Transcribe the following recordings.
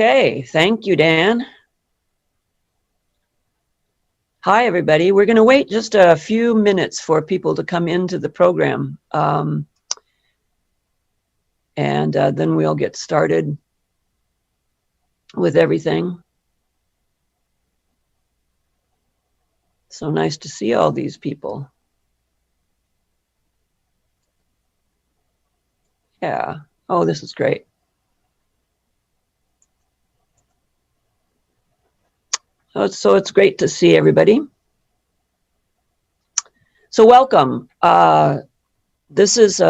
Okay, thank you, Dan. Hi, everybody. We're going to wait just a few minutes for people to come into the program. And then we'll get started with everything. So nice to see all these people. Yeah. Oh, this is great. So it's great to see everybody. So welcome. This is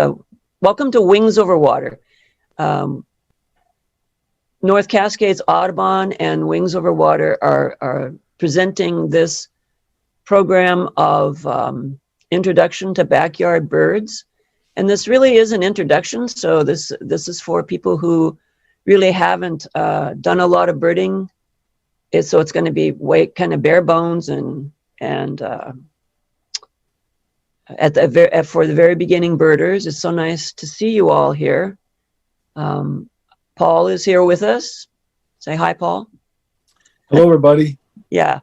welcome to Wings Over Water. North Cascades Audubon and Wings Over Water are presenting this program of introduction to backyard birds. And this really is an introduction. So this is for people who really haven't done a lot of birding. So it's going to be kind of bare bones and for the very beginning birders. It's so nice to see you all here. Paul is here with us. Say hi, Paul. Hello, everybody. Yeah.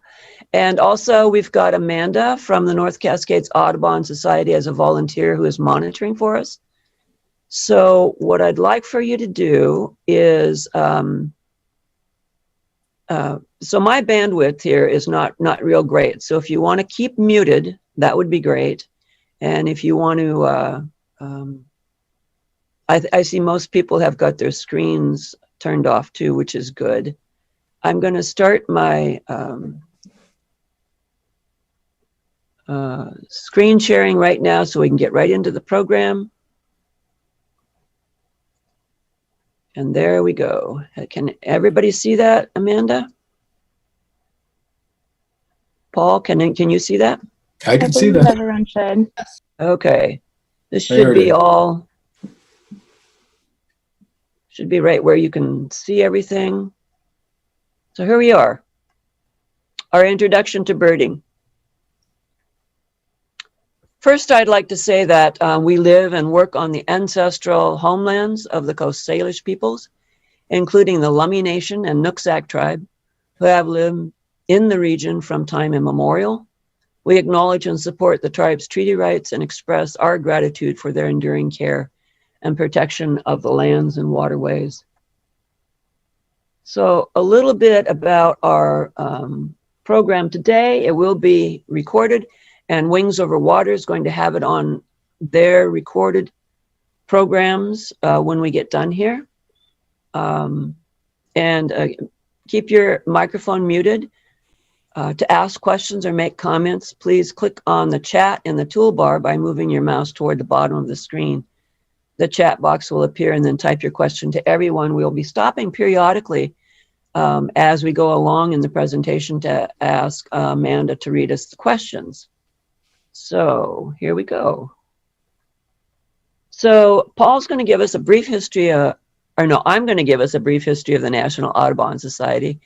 And also we've got Amanda from the North Cascades Audubon Society as a volunteer who is monitoring for us. So what I'd like for you to do is, so my bandwidth here is not real great. So if you want to keep muted, that would be great. And if you want to, I see most people have got their screens turned off too, which is good. I'm going to start my screen sharing right now so we can get right into the program. And there we go. Can everybody see that, Amanda? Paul, can you see that? I can see that. Everyone should. Okay. This should be all, should be right where you can see everything. So here we are. Our introduction to birding. First, I'd like to say that we live and work on the ancestral homelands of the Coast Salish peoples, including the Lummi Nation and Nooksack tribe, who have lived in the region from time immemorial. We acknowledge and support the tribe's treaty rights and express our gratitude for their enduring care and protection of the lands and waterways. So a little bit about our program today. It will be recorded, and Wings Over Water is going to have it on their recorded programs when we get done here. Keep your microphone muted. To ask questions or make comments, please click on the chat in the toolbar by moving your mouse toward the bottom of the screen. The chat box will appear, and then type your question to everyone. We'll be stopping periodically as we go along in the presentation to ask Amanda to read us the questions. So here we go. So Paul's going to give us a brief history, I'm going to give us a brief history of the National Audubon Society.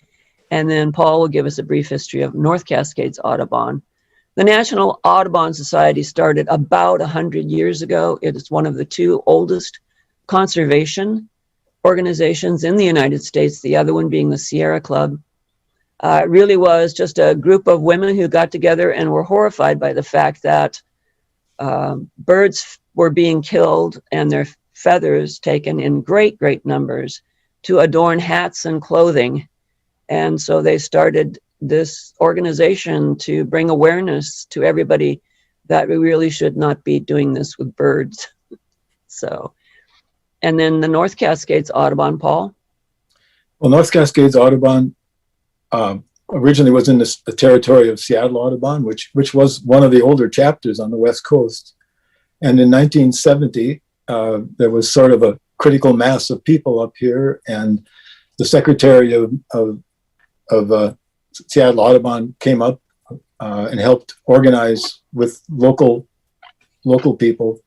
And then Paul will give us a brief history of North Cascades Audubon. The National Audubon Society started about 100 years ago. It is one of the two oldest conservation organizations in the United States, the other one being the Sierra Club. It really was just a group of women who got together and were horrified by the fact that birds were being killed and their feathers taken in great, great numbers to adorn hats and clothing. And so they started this organization to bring awareness to everybody that we really should not be doing this with birds. So, and then the North Cascades Audubon, Paul? Well, North Cascades Audubon originally was in the territory of Seattle Audubon, which was one of the older chapters on the West Coast. And in 1970, there was sort of a critical mass of people up here, and the secretary of Seattle Audubon came up and helped organize with local people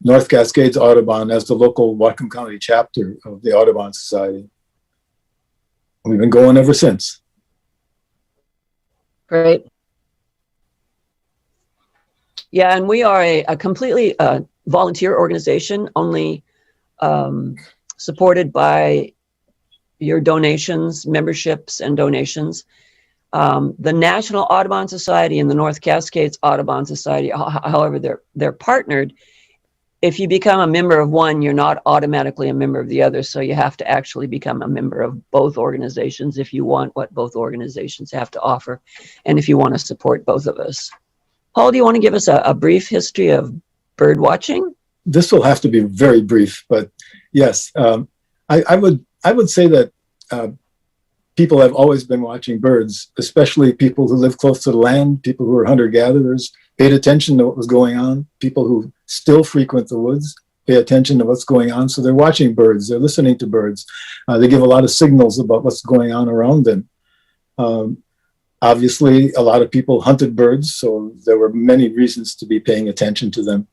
North Cascades Audubon as the local Whatcom County chapter of the Audubon Society. We've been going ever since. Great. Yeah, and we are a completely volunteer organization. Only supported by your donations, memberships, and donations. The National Audubon Society and the North Cascades Audubon Society, however, they're partnered. If you become a member of one, you're not automatically a member of the other. So you have to actually become a member of both organizations if you want what both organizations have to offer, and if you want to support both of us. Paul, do you want to give us a brief history of bird watching? This will have to be very brief, but yes, I would say that people have always been watching birds, especially people who live close to the land, people who are hunter-gatherers, paid attention to what was going on. People who still frequent the woods pay attention to what's going on. So they're watching birds, they're listening to birds. They give a lot of signals about what's going on around them. Obviously, a lot of people hunted birds, so there were many reasons to be paying attention to them.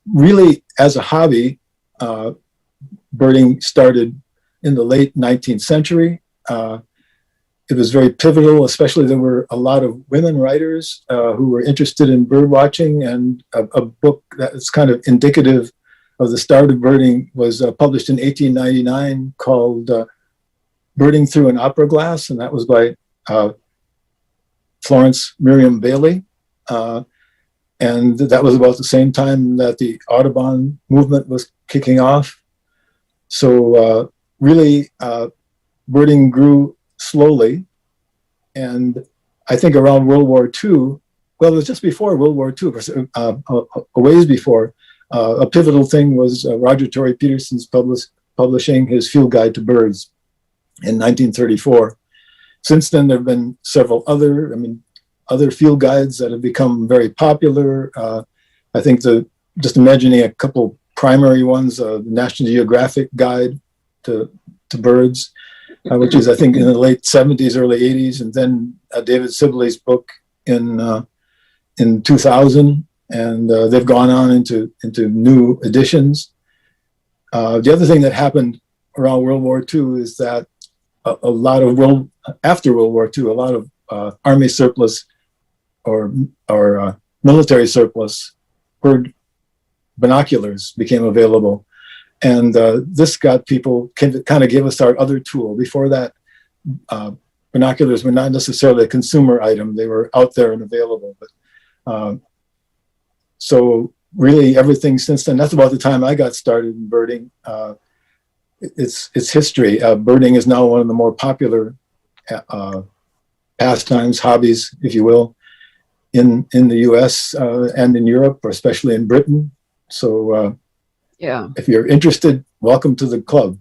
Really, as a hobby, birding started in the late 19th century. It was very pivotal, especially there were a lot of women writers who were interested in bird watching, and a book that's kind of indicative of the start of birding was published in 1899 called Birding Through an Opera Glass, and that was by Florence Miriam Bailey. And that was about the same time that the Audubon movement was kicking off. So really, birding grew slowly. And I think around World War II, well, it was just before World War II, a ways before, a pivotal thing was Roger Torrey Peterson's publishing his Field Guide to Birds in 1934. Since then, there have been several other field guides that have become very popular. I think just imagining a couple primary ones, the National Geographic Guide to birds, which is, I think, in the late 70s, early 80s, and then David Sibley's book in 2000, and they've gone on into new editions. The other thing that happened around World War II is that after World War II, a lot of Army surplus or military surplus bird binoculars became available. And this got people, kind of gave us our other tool. Before that, binoculars were not necessarily a consumer item. They were out there and available. But so really everything since then, that's about the time I got started in birding. It's history. Birding is now one of the more popular pastimes, hobbies, if you will, in the US and in Europe, or especially in Britain. So yeah, if you're interested, welcome to the club.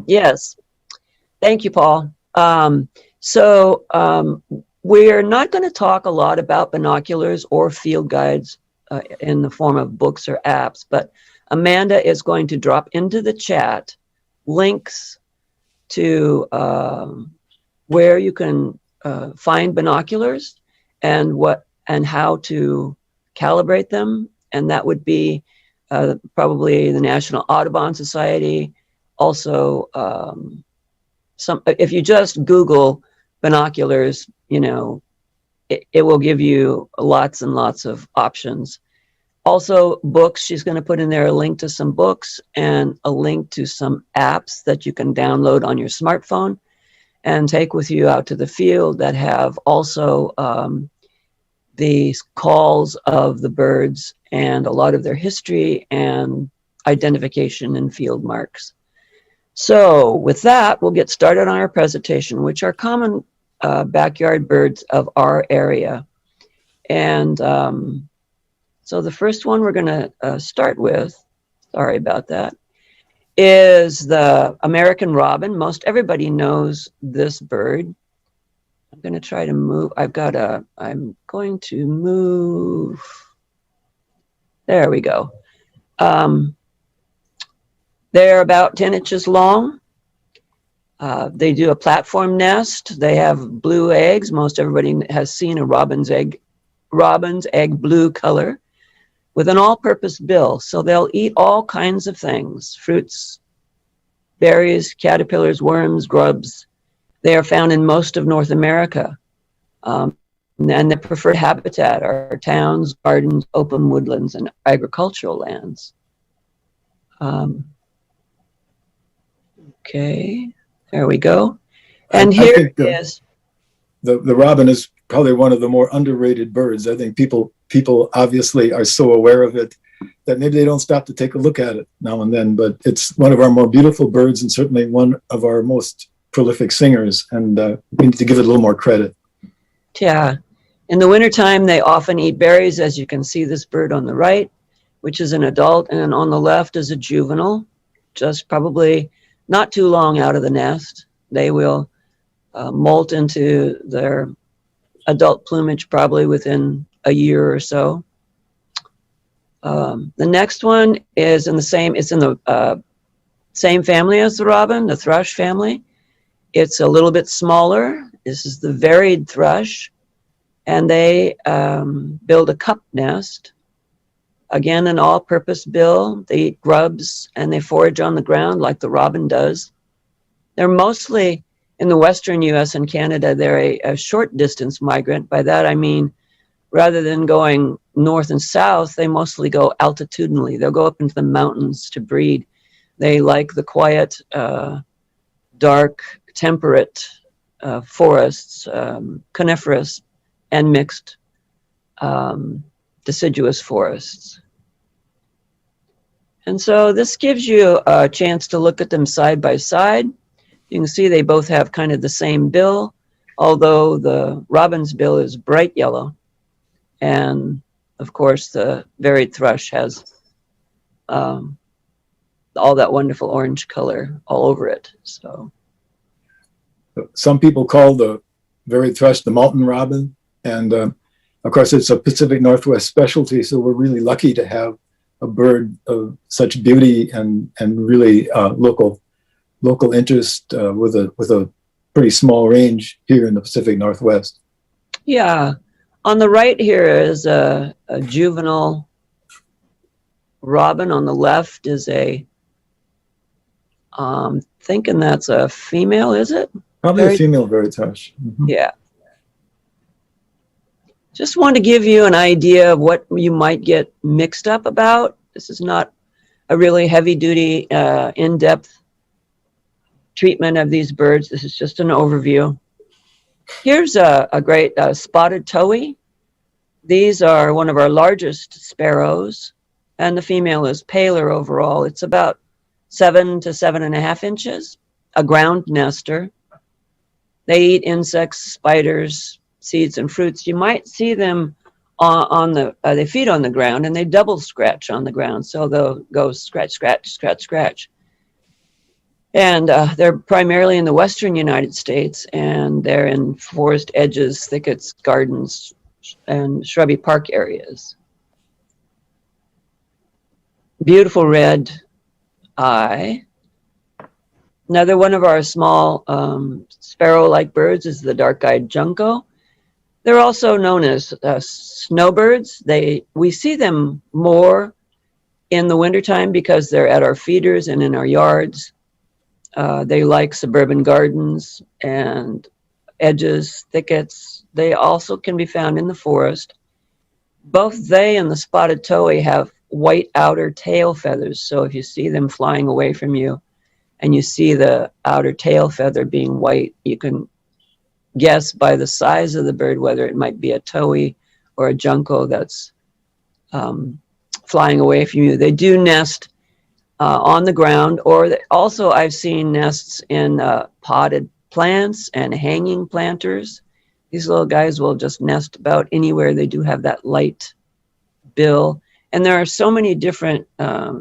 Yes. Thank you, Paul. We're not going to talk a lot about binoculars or field guides in the form of books or apps, but Amanda is going to drop into the chat links to where you can find binoculars and how to calibrate them. And that would be probably the National Audubon Society. Also, if you just Google binoculars, it will give you lots and lots of options. Also, books, she's going to put in there a link to some books and a link to some apps that you can download on your smartphone and take with you out to the field that have also the calls of the birds and a lot of their history and identification and field marks. So with that, we'll get started on our presentation, which are common backyard birds of our area. And so the first one we're going to start with, sorry about that, is the American robin. Most everybody knows this bird. I'm going to try to move. I'm going to move. There we go. They're about 10 inches long. They do a platform nest. They have blue eggs. Most everybody has seen a robin's egg blue color with an all-purpose bill. So they'll eat all kinds of things, fruits, berries, caterpillars, worms, grubs. They are found in most of North America. And their preferred habitat are towns, gardens, open woodlands, and agricultural lands. Okay, there we go. I And here think is, the robin is probably one of the more underrated birds. I think people obviously are so aware of it that maybe they don't stop to take a look at it now and then, but it's one of our more beautiful birds and certainly one of our most prolific singers, and we need to give it a little more credit. yeah, in the wintertime, they often eat berries, as you can see this bird on the right, which is an adult, and on the left is a juvenile, just probably not too long out of the nest. They will molt into their adult plumage probably within a year or so. The next one is in the same family as the robin, the thrush family. It's a little bit smaller. This is the varied thrush, and they build a cup nest. Again, an all-purpose bill. They eat grubs and they forage on the ground like the robin does. They're mostly in the western U.S. and Canada. They're a short distance migrant. By that I mean, rather than going north and south, they mostly go altitudinally. They'll go up into the mountains to breed. They like the quiet, dark, temperate forests, coniferous and mixed deciduous forests. And so this gives you a chance to look at them side by side. You can see they both have kind of the same bill, although the robin's bill is bright yellow. And of course, the varied thrush has all that wonderful orange color all over it. So some people call the varied thrush the mountain robin, and of course, it's a Pacific Northwest specialty, so we're really lucky to have a bird of such beauty and really local interest with a pretty small range here in the Pacific Northwest. yeah, on the right here is a juvenile robin. On the left is thinking that's a female, is it? Probably a female varied thrush. Mm-hmm. Yeah. Just want to give you an idea of what you might get mixed up about. This is not a really heavy-duty, in-depth treatment of these birds. This is just an overview. Here's a great spotted towhee. These are one of our largest sparrows, and the female is paler overall. It's about 7 to 7.5 inches, a ground nester. They eat insects, spiders, seeds, and fruits. You might see them they feed on the ground, and they double scratch on the ground. So they'll go scratch, scratch, scratch, scratch. And they're primarily in the western United States, and they're in forest edges, thickets, gardens, and shrubby park areas. Beautiful red eye. Another one of our small sparrow-like birds is the dark-eyed junco. They're also known as snowbirds. We see them more in the wintertime because they're at our feeders and in our yards. They like suburban gardens and edges, thickets. They also can be found in the forest. Both they and the spotted towhee have white outer tail feathers. So if you see them flying away from you and you see the outer tail feather being white, you can guess by the size of the bird whether it might be a towhee or a junco that's flying away from you. They do nest on the ground, or also I've seen nests in potted plants and hanging planters. These little guys will just nest about anywhere. They do have that light bill. And there are so many different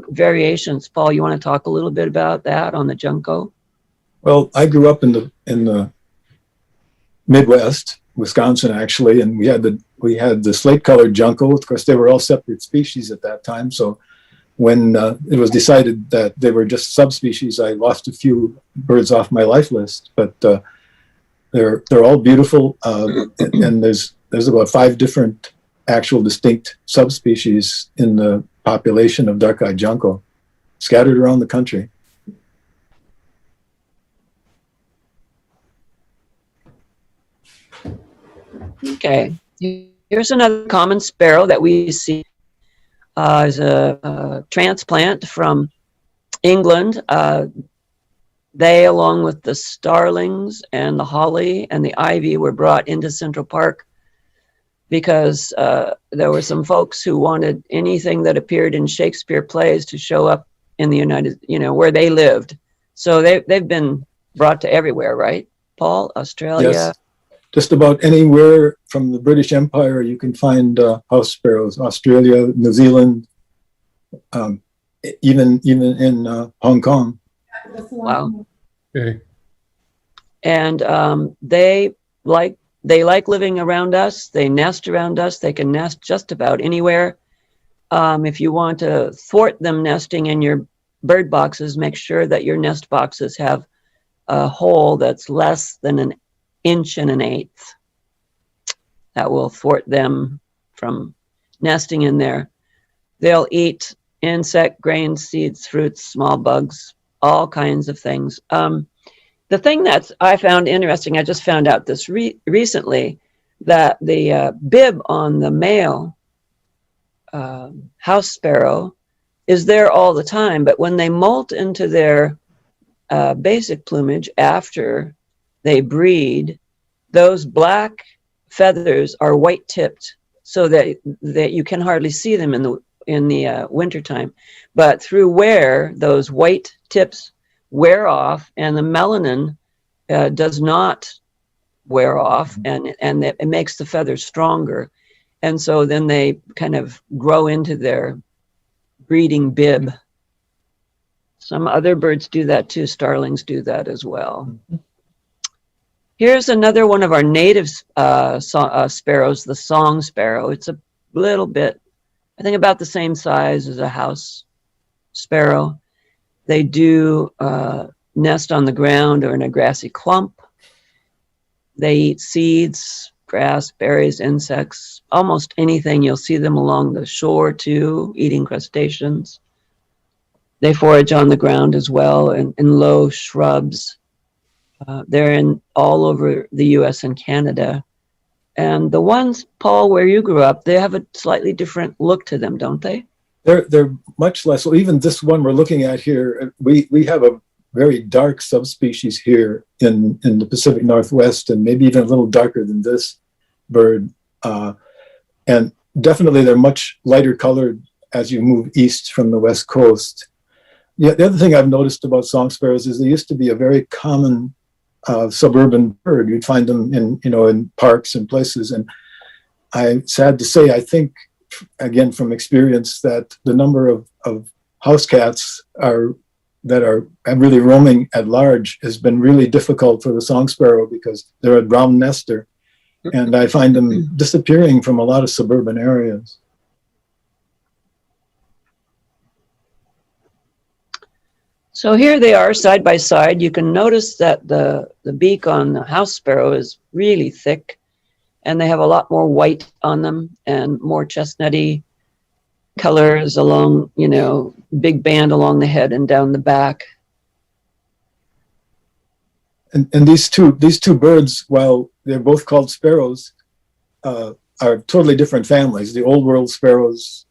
variations. Paul, you want to talk a little bit about that on the junco? Well, I grew up in the Midwest, Wisconsin, actually, and we had the slate-colored junco. Of course, they were all separate species at that time. So when it was decided that they were just subspecies, I lost a few birds off my life list. But they're all beautiful, and there's about 5 different actual distinct subspecies in the population of dark-eyed junco, scattered around the country. Okay, here's another common sparrow that we see as a transplant from England. They, along with the starlings and the holly and the ivy, were brought into Central Park because there were some folks who wanted anything that appeared in Shakespeare plays to show up in the where they lived. So they've been brought to everywhere, right, Paul? Australia? Yes, just about anywhere from the British Empire you can find house sparrows. Australia, New Zealand, even in Hong Kong. Wow. Okay. And they like living around us. They nest around us. They can nest just about anywhere. If you want to thwart them nesting in your bird boxes, make sure that your nest boxes have a hole that's less than 1 1/8 inches. That will thwart them from nesting in there. They'll eat insect, grains, seeds, fruits, small bugs, all kinds of things. The thing that I found interesting, I just found out this recently, that the bib on the male house sparrow is there all the time, but when they molt into their basic plumage after they breed, those black feathers are white tipped, so that you can hardly see them in the wintertime. But through wear, those white tips wear off, and the melanin does not wear off, and it makes the feathers stronger. And so then they kind of grow into their breeding bib. Some other birds do that too. Starlings do that as well. Here's another one of our native sparrows, the song sparrow. It's a little bit, I think, about the same size as a house sparrow. They do nest on the ground or in a grassy clump. They eat seeds, grass, berries, insects, almost anything. You'll see them along the shore too, eating crustaceans. They forage on the ground as well, in low shrubs. They're all over the US and Canada. And the ones, Paul, where you grew up, they have a slightly different look to them, don't they? They're much less. Well, even this one we're looking at here, we have a very dark subspecies here in the Pacific Northwest, and maybe even a little darker than this bird. And definitely they're much lighter colored as you move east from the West Coast. Yeah, the other thing I've noticed about song sparrows is they used to be a very common suburban bird. You'd find them in parks and places. And I'm sad to say, I think, again, from experience, that the number of house cats that are really roaming at large has been really difficult for the song sparrow, because they're a ground nester. And I find them disappearing from a lot of suburban areas. So here they are side by side. You can notice that the beak on the house sparrow is really thick, and they have a lot more white on them and more chestnutty colors along, big band along the head and down the back. And these two birds, while they're both called sparrows, are totally different families. The old world sparrows,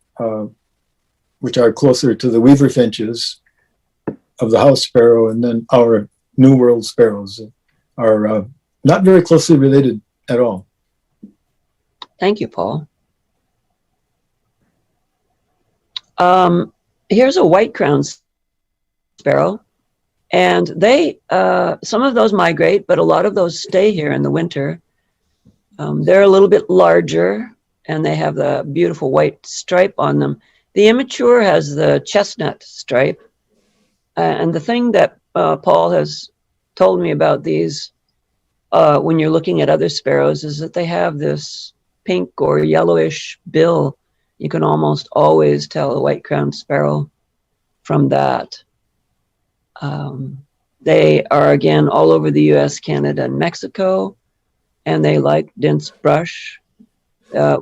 which are closer to the weaver finches of the house sparrow, and then our new world sparrows are not very closely related at all. Thank you, Paul. Here's a white-crowned sparrow, and they some of those migrate, but a lot of those stay here in the winter. They're a little bit larger, and they have the beautiful white stripe on them. The immature has the chestnut stripe, and the thing that Paul has told me about these when you're looking at other sparrows is that they have this pink or yellowish bill. You can almost always tell a white-crowned sparrow from that. They are, again, all over the US, Canada, and Mexico, and they like dense brush.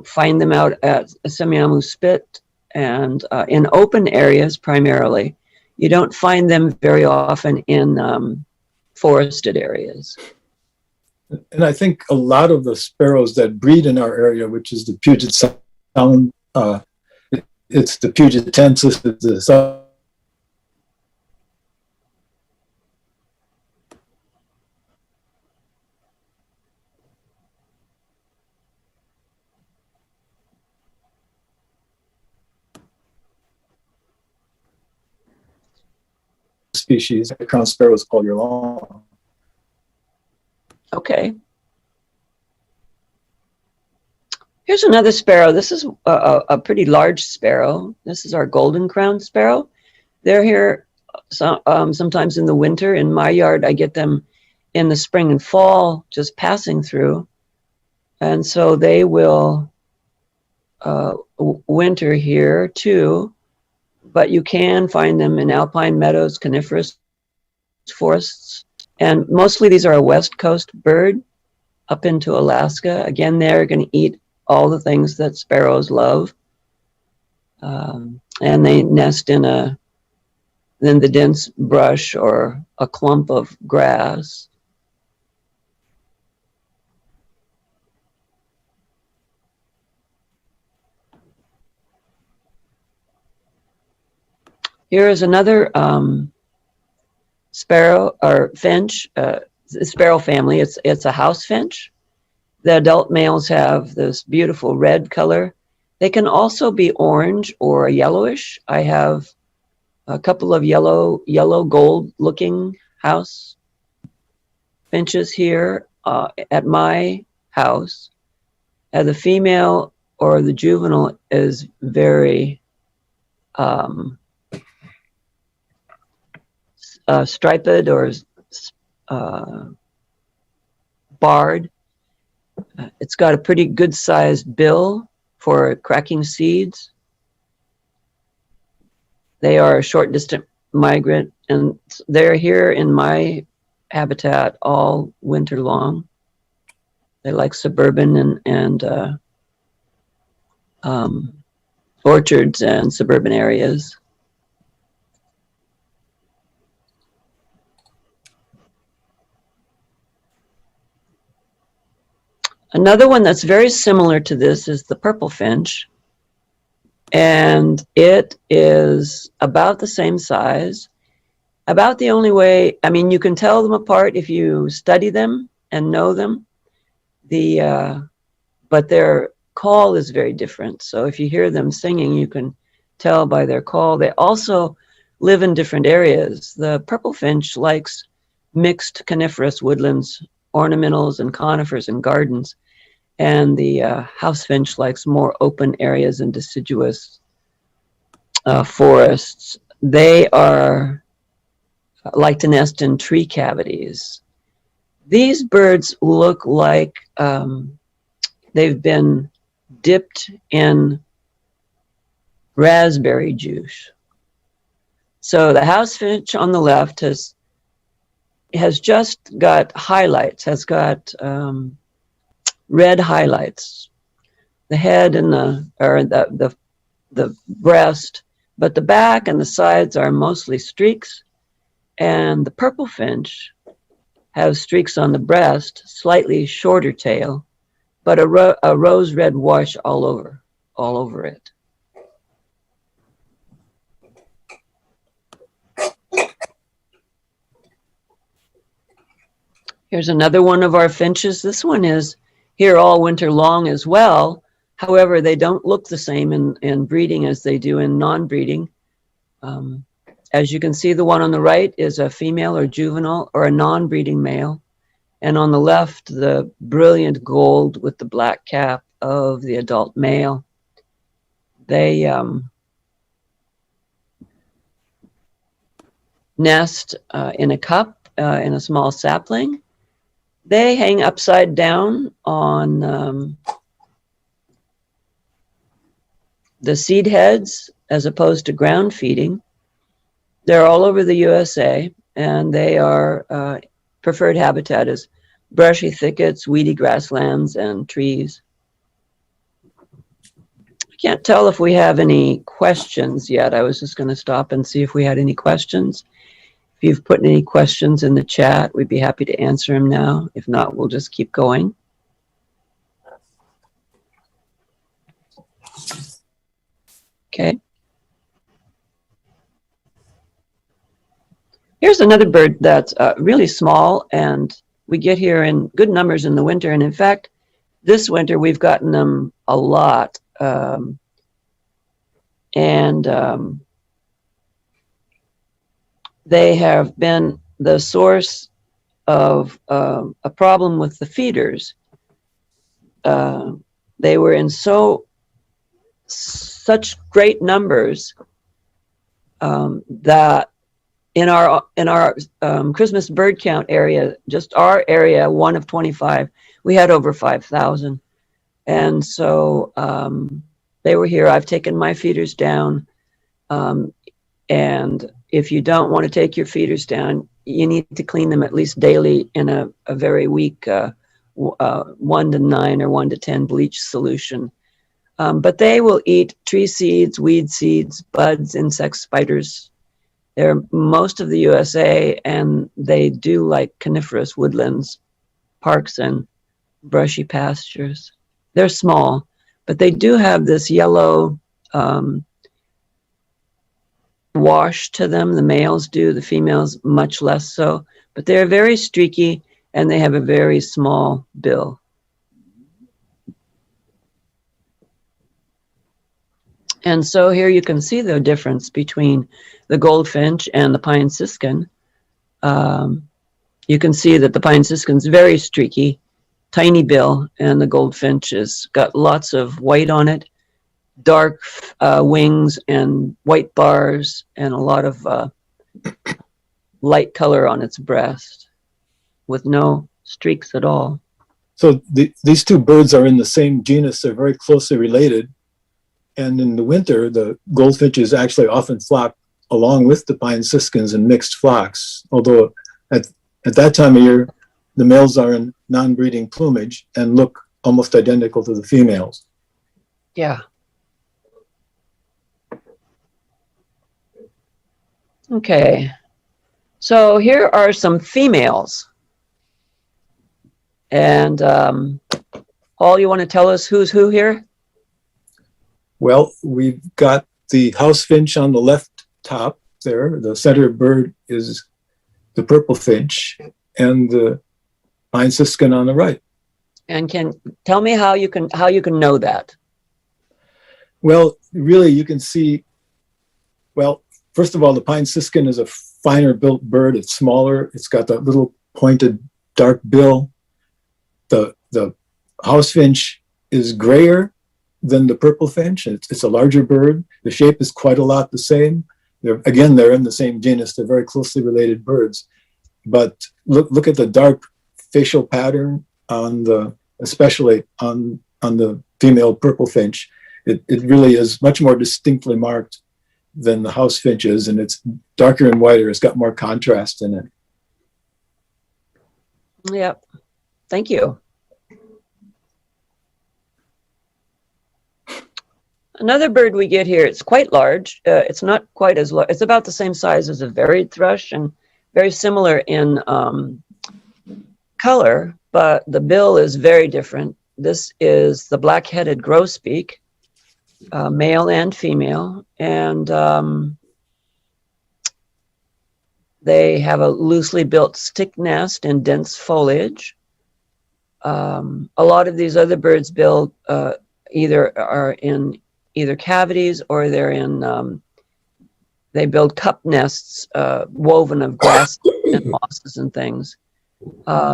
Find them out at Semiahmoo Spit and in open areas primarily. You don't find them very often in forested areas. And I think a lot of the sparrows that breed in our area, which is the Puget Sound, it's the Puget Tensis, species, crowned sparrows all year long. Okay. Here's another sparrow. This is a pretty large sparrow. This is our golden crowned sparrow. They're here sometimes in the winter. In my yard, I get them in the spring and fall, just passing through. And so they will winter here too, but you can find them in alpine meadows, coniferous forests. And mostly these are a West Coast bird up into Alaska. Again, they're going to eat all the things that sparrows love. And they nest in the dense brush or a clump of grass. Here is another sparrow or finch, sparrow family. It's a house finch. The adult males have this beautiful red color. They can also be orange or yellowish. I have a couple of yellow gold looking house finches here at my house. The female or the juvenile is very striped or barred. It's got a pretty good sized bill for cracking seeds. They are a short distance migrant, and they're here in my habitat all winter long. They like suburban and orchards and suburban areas. Another one that's very similar to this is the purple finch. And it is about the same size. About the only way, I mean, you can tell them apart if you study them and know them. But their call is very different. So if you hear them singing, you can tell by their call. They also live in different areas. The purple finch likes mixed coniferous woodlands, ornamentals, and conifers and gardens. And the house finch likes more open areas and deciduous forests. They like to nest in tree cavities. These birds look like they've been dipped in raspberry juice. So the house finch on the left has just got highlights, has got red highlights. The head and the breast, but the back and the sides are mostly streaks. And the purple finch has streaks on the breast, slightly shorter tail, but a rose red wash all over it. Here's another one of our finches. This one is here all winter long as well. However, they don't look the same in breeding as they do in non-breeding. As you can see, the one on the right is a female or juvenile or a non-breeding male. And on the left, the brilliant gold with the black cap of the adult male. They nest in a cup in a small sapling. They hang upside down on the seed heads as opposed to ground feeding. They're all over the USA, and they are preferred habitat is brushy thickets, weedy grasslands, and trees. I can't tell if we have any questions yet. I was just going to stop and see if we had any questions. If you've put any questions in the chat, we'd be happy to answer them now. If not, we'll just keep going. Okay. Here's another bird that's really small, and we get here in good numbers in the winter. And in fact, this winter we've gotten them a lot. they have been the source of a problem with the feeders. They were in such great numbers that in our Christmas bird count area, just our area, one of 25, we had over 5,000. And so they were here. I've taken my feeders down. And if you don't want to take your feeders down, you need to clean them at least daily in a very weak 1 to 9 or 1 to 10 bleach solution. But they will eat tree seeds, weed seeds, buds, insects, spiders. They're most of the USA, and they do like coniferous woodlands, parks, and brushy pastures. They're small, but they do have this yellow wash to them. The males do, the females much less so, but they're very streaky and they have a very small bill. And so here you can see the difference between the goldfinch and the pine siskin. You can see that the pine siskin's very streaky, tiny bill, and the goldfinch has got lots of white on it, dark wings and white bars, and a lot of light color on its breast with no streaks at all. So these two birds are in the same genus. They're very closely related. And in the winter, the goldfinches actually often flock along with the pine siskins in mixed flocks, although at that time of year, the males are in non-breeding plumage and look almost identical to the females. Yeah. Okay. So here are some females. And Paul, you want to tell us who's who here? Well, we've got the house finch on the left top there. The center bird is the purple finch, and the pine siskin on the right. And can tell me how you can know that? Well, really, you can see. Well, first of all, the pine siskin is a finer built bird. It's smaller. It's got that little pointed dark bill. The house finch is grayer than the purple finch. It's a larger bird. The shape is quite a lot the same. They're in the same genus. They're very closely related birds. But look at the dark facial pattern especially on the female purple finch. It really is much more distinctly marked than the house finch is, and it's darker and whiter. It's got more contrast in it. Yep. Thank you. Another bird we get here, it's quite large. It's not quite as large. It's about the same size as a varied thrush and very similar in color, but the bill is very different. This is the black-headed grosbeak, male and female, and they have a loosely built stick nest and dense foliage. A lot of these other birds build either cavities or they build cup nests woven of grass and mosses and things.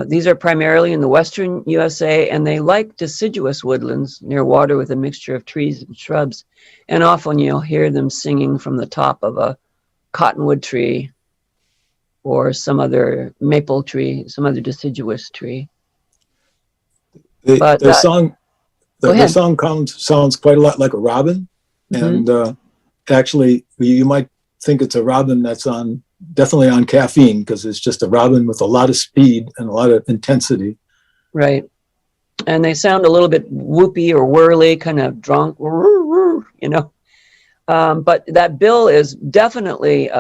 These are primarily in the western USA, and they like deciduous woodlands near water with a mixture of trees and shrubs. And often you'll hear them singing from the top of a cottonwood tree or some other maple tree, some other deciduous tree. Their song sounds quite a lot like a robin. Mm-hmm. And actually, you might think it's a robin that's definitely on caffeine, because it's just a robin with a lot of speed and a lot of intensity. Right. And they sound a little bit whoopy or whirly, kind of drunk, you know. But that bill is definitely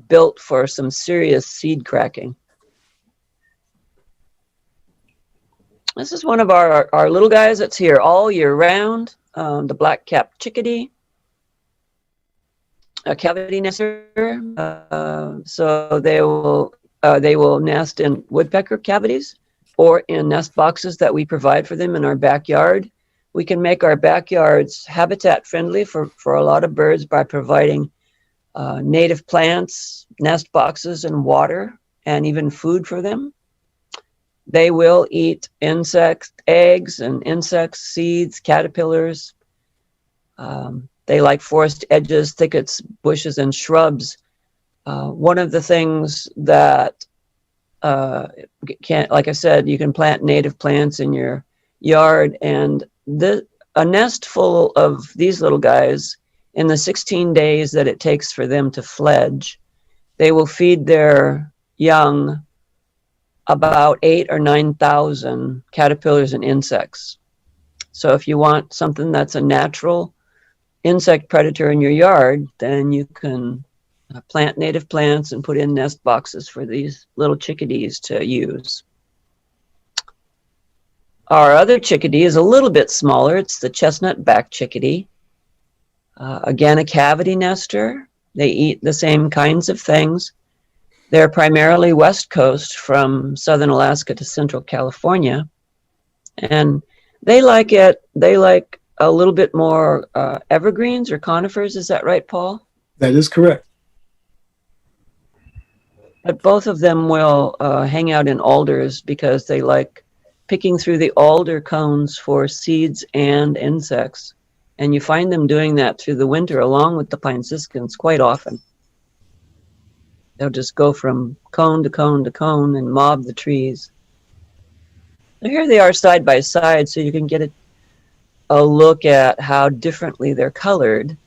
built for some serious seed cracking. This is one of our little guys that's here all year round, the black-capped chickadee, a cavity nester. So they will nest in woodpecker cavities or in nest boxes that we provide for them in our backyard. We can make our backyards habitat friendly for a lot of birds by providing native plants, nest boxes, and water, and even food for them. They will eat insect eggs and insects, seeds, caterpillars. They like forest edges, thickets, bushes, and shrubs. One of the things that like I said, you can plant native plants in your yard, and a nest full of these little guys, in the 16 days that it takes for them to fledge, they will feed their young about 8,000 or 9,000 caterpillars and insects. So if you want something that's a natural insect predator in your yard, then you can plant native plants and put in nest boxes for these little chickadees to use. Our other chickadee is a little bit smaller. It's the chestnut-backed chickadee. Again, a cavity nester. They eat the same kinds of things. They're primarily West Coast, from southern Alaska to central California. And they like a little bit more evergreens or conifers. Is that right, Paul? That is correct. But both of them will hang out in alders because they like picking through the alder cones for seeds and insects. And you find them doing that through the winter along with the pine siskins quite often. They'll just go from cone to cone to cone and mob the trees. So here they are side by side, so you can get a look at how differently they're colored.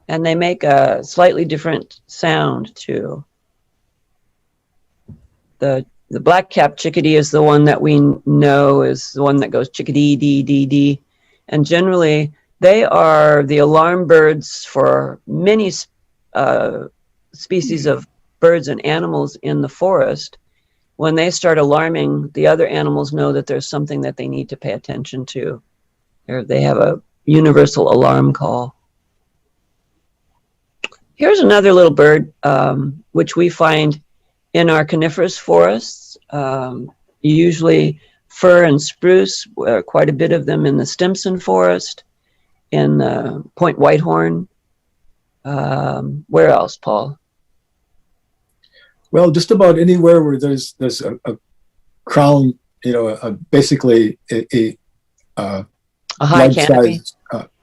And they make a slightly different sound too. The black-capped chickadee is the one that we know is the one that goes chickadee, dee, dee, dee. And generally, they are the alarm birds for many species of birds and animals in the forest. When they start alarming, the other animals know that there's something that they need to pay attention to. They have a universal alarm call. Here's another little bird, which we find in our coniferous forests, usually fir and spruce, quite a bit of them in the Stimson forest, in Point Whitehorn. Where else, Paul? Well, just about anywhere where there's a crown, basically a high canopy.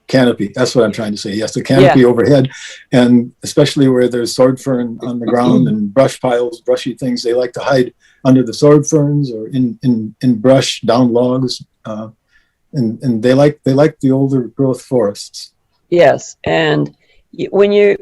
Canopy. That's what I'm trying to say. Yes, the canopy overhead, and especially where there's sword fern on the ground and brush piles, brushy things. They like to hide under the sword ferns or in brush down logs, and they like the older growth forests. Yes, and when you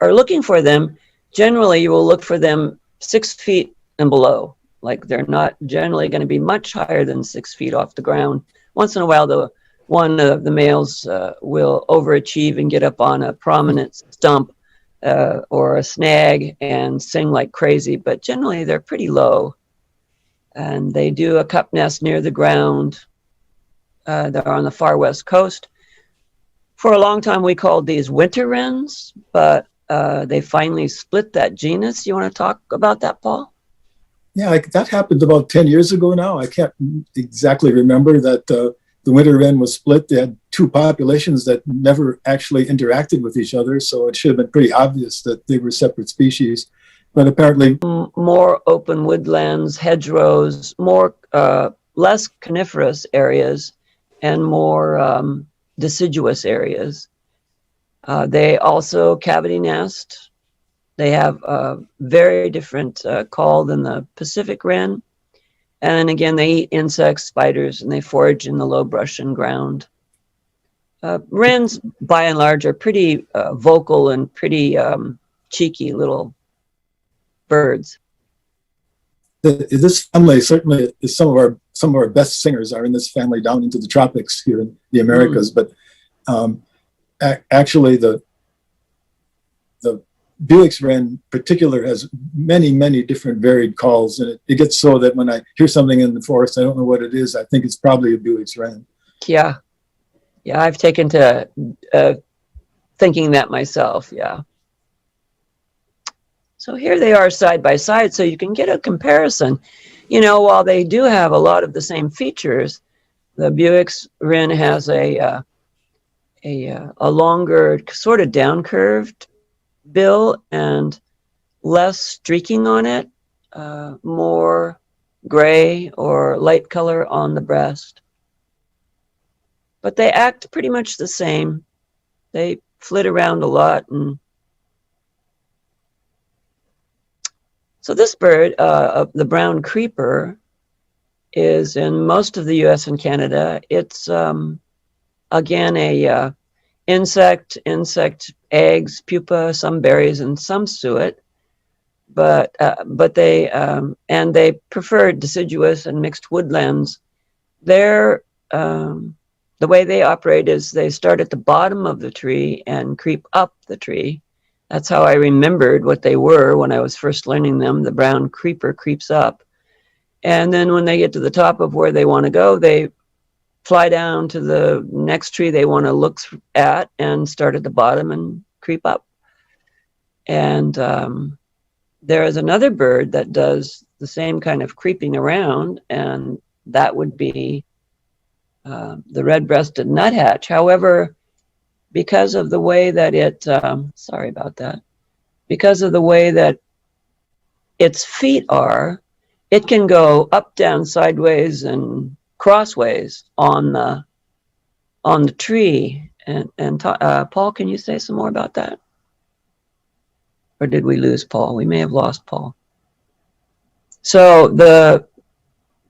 are looking for them, generally you will look for them 6 feet and below. Like they're not generally going to be much higher than 6 feet off the ground. Once in a while, one of the males will overachieve and get up on a prominent stump or a snag and sing like crazy, but generally they're pretty low. And they do a cup nest near the ground. They're on the far west coast. For a long time we called these winter wrens, but they finally split that genus. You want to talk about that, Paul? Yeah, that happened about 10 years ago now. I can't exactly remember that the winter wren was split. They had two populations that never actually interacted with each other, so it should have been pretty obvious that they were separate species. But apparently, more open woodlands, hedgerows, more less coniferous areas, and more deciduous areas. They also cavity nest. They have a very different call than the Pacific wren. And again, they eat insects, spiders, and they forage in the low brush and ground. Wrens, by and large, are pretty vocal and pretty cheeky little birds. This family certainly is some of our best singers are in this family down into the tropics here in the Americas. But actually, the Buick's wren in particular has many, many different varied calls, and it gets so that when I hear something in the forest, I don't know what it is. I think it's probably a Buick's wren. Yeah, I've taken to thinking that myself. Yeah. So here they are side by side, so you can get a comparison. While they do have a lot of the same features, The Buick's wren has a longer, sort of down curved bill and less streaking on it, more gray or light color on the breast. But they act pretty much the same. They flit around a lot. And so this bird, the brown creeper, is in most of the US and Canada. It's again a insect, eggs, pupa, some berries, and some suet. But they prefer deciduous and mixed woodlands. They're the way they operate is they start at the bottom of the tree and creep up the tree. That's how I remembered what they were when I was first learning them. The brown creeper creeps up. And then when they get to the top of where they want to go, they fly down to the next tree they want to look at and start at the bottom and creep up. And there is another bird that does the same kind of creeping around, and that would be the red-breasted nuthatch. However, because of the way that sorry about that, because of the way that its feet are, it can go up, down, sideways, and crossways on the tree. And Paul, can you say some more about that? Or did we lose Paul? We may have lost Paul. So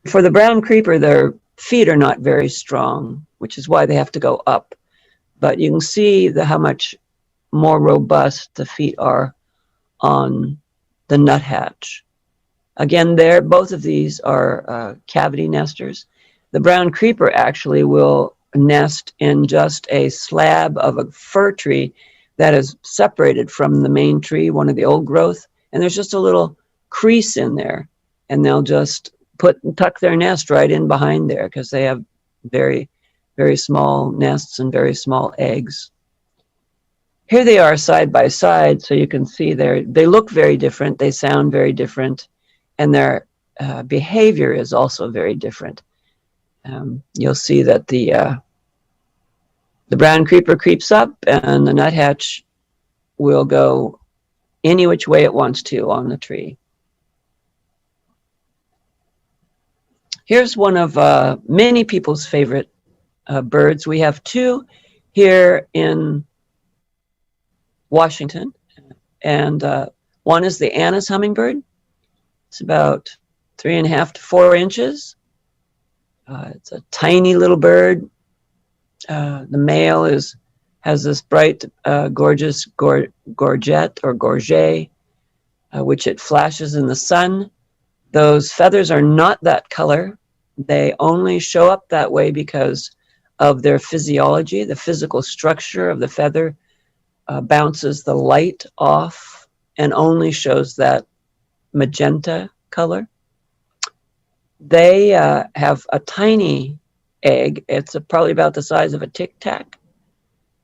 for the brown creeper, their feet are not very strong, which is why they have to go up. But you can see how much more robust the feet are on the nuthatch. Again, both of these are cavity nesters. The brown creeper actually will nest in just a slab of a fir tree that is separated from the main tree, one of the old growth, and there's just a little crease in there, and they'll just tuck their nest right in behind there because they have very, very small nests and very small eggs. Here they are side by side, so you can see they look very different, they sound very different, and their behavior is also very different. You'll see that the brown creeper creeps up, and the nuthatch will go any which way it wants to on the tree. Here's one of many people's favorite birds. We have two here in Washington, and one is the Anna's hummingbird. It's about 3.5 to 4 inches. It's a tiny little bird. The male has this bright, gorgeous gorget or gorget, which it flashes in the sun. Those feathers are not that color. They only show up that way because of their physiology. The physical structure of the feather bounces the light off and only shows that magenta color. They have a tiny egg. It's probably about the size of a Tic Tac.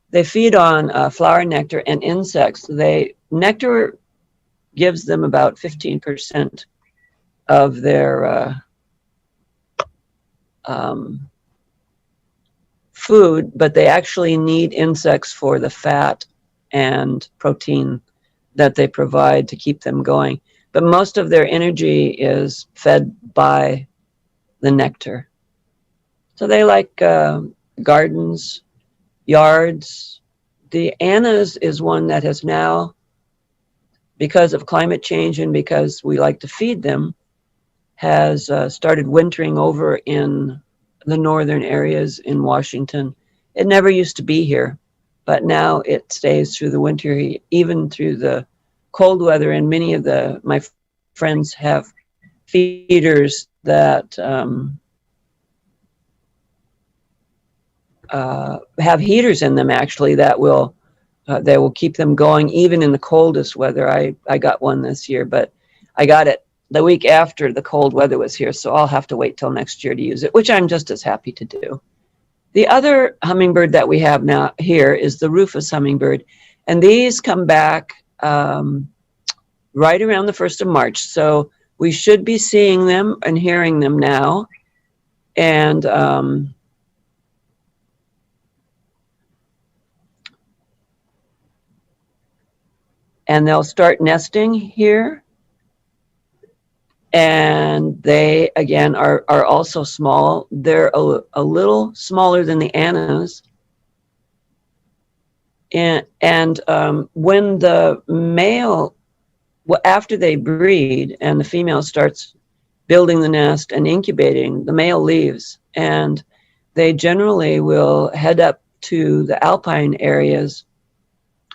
They feed on flower nectar and insects. Nectar gives them about 15% of their food, but they actually need insects for the fat and protein that they provide to keep them going. But most of their energy is fed by the nectar. So they like gardens, yards. The Anna's is one that has now, because of climate change and because we like to feed them, has started wintering over in the northern areas in Washington. It never used to be here, but now it stays through the winter, even through the cold weather. And many of my friends have feeders that have heaters in them, actually, that they will keep them going even in the coldest weather. I got one this year, but I got it the week after the cold weather was here, so I'll have to wait till next year to use it, which I'm just as happy to do. The other hummingbird that we have now here is the rufous hummingbird, and these come back right around the 1st of March, so we should be seeing them and hearing them now. And and they'll start nesting here. And they, again, are also small. They're a little smaller than the Annas. And when the male, after they breed and the female starts building the nest and incubating, the male leaves. And they generally will head up to the alpine areas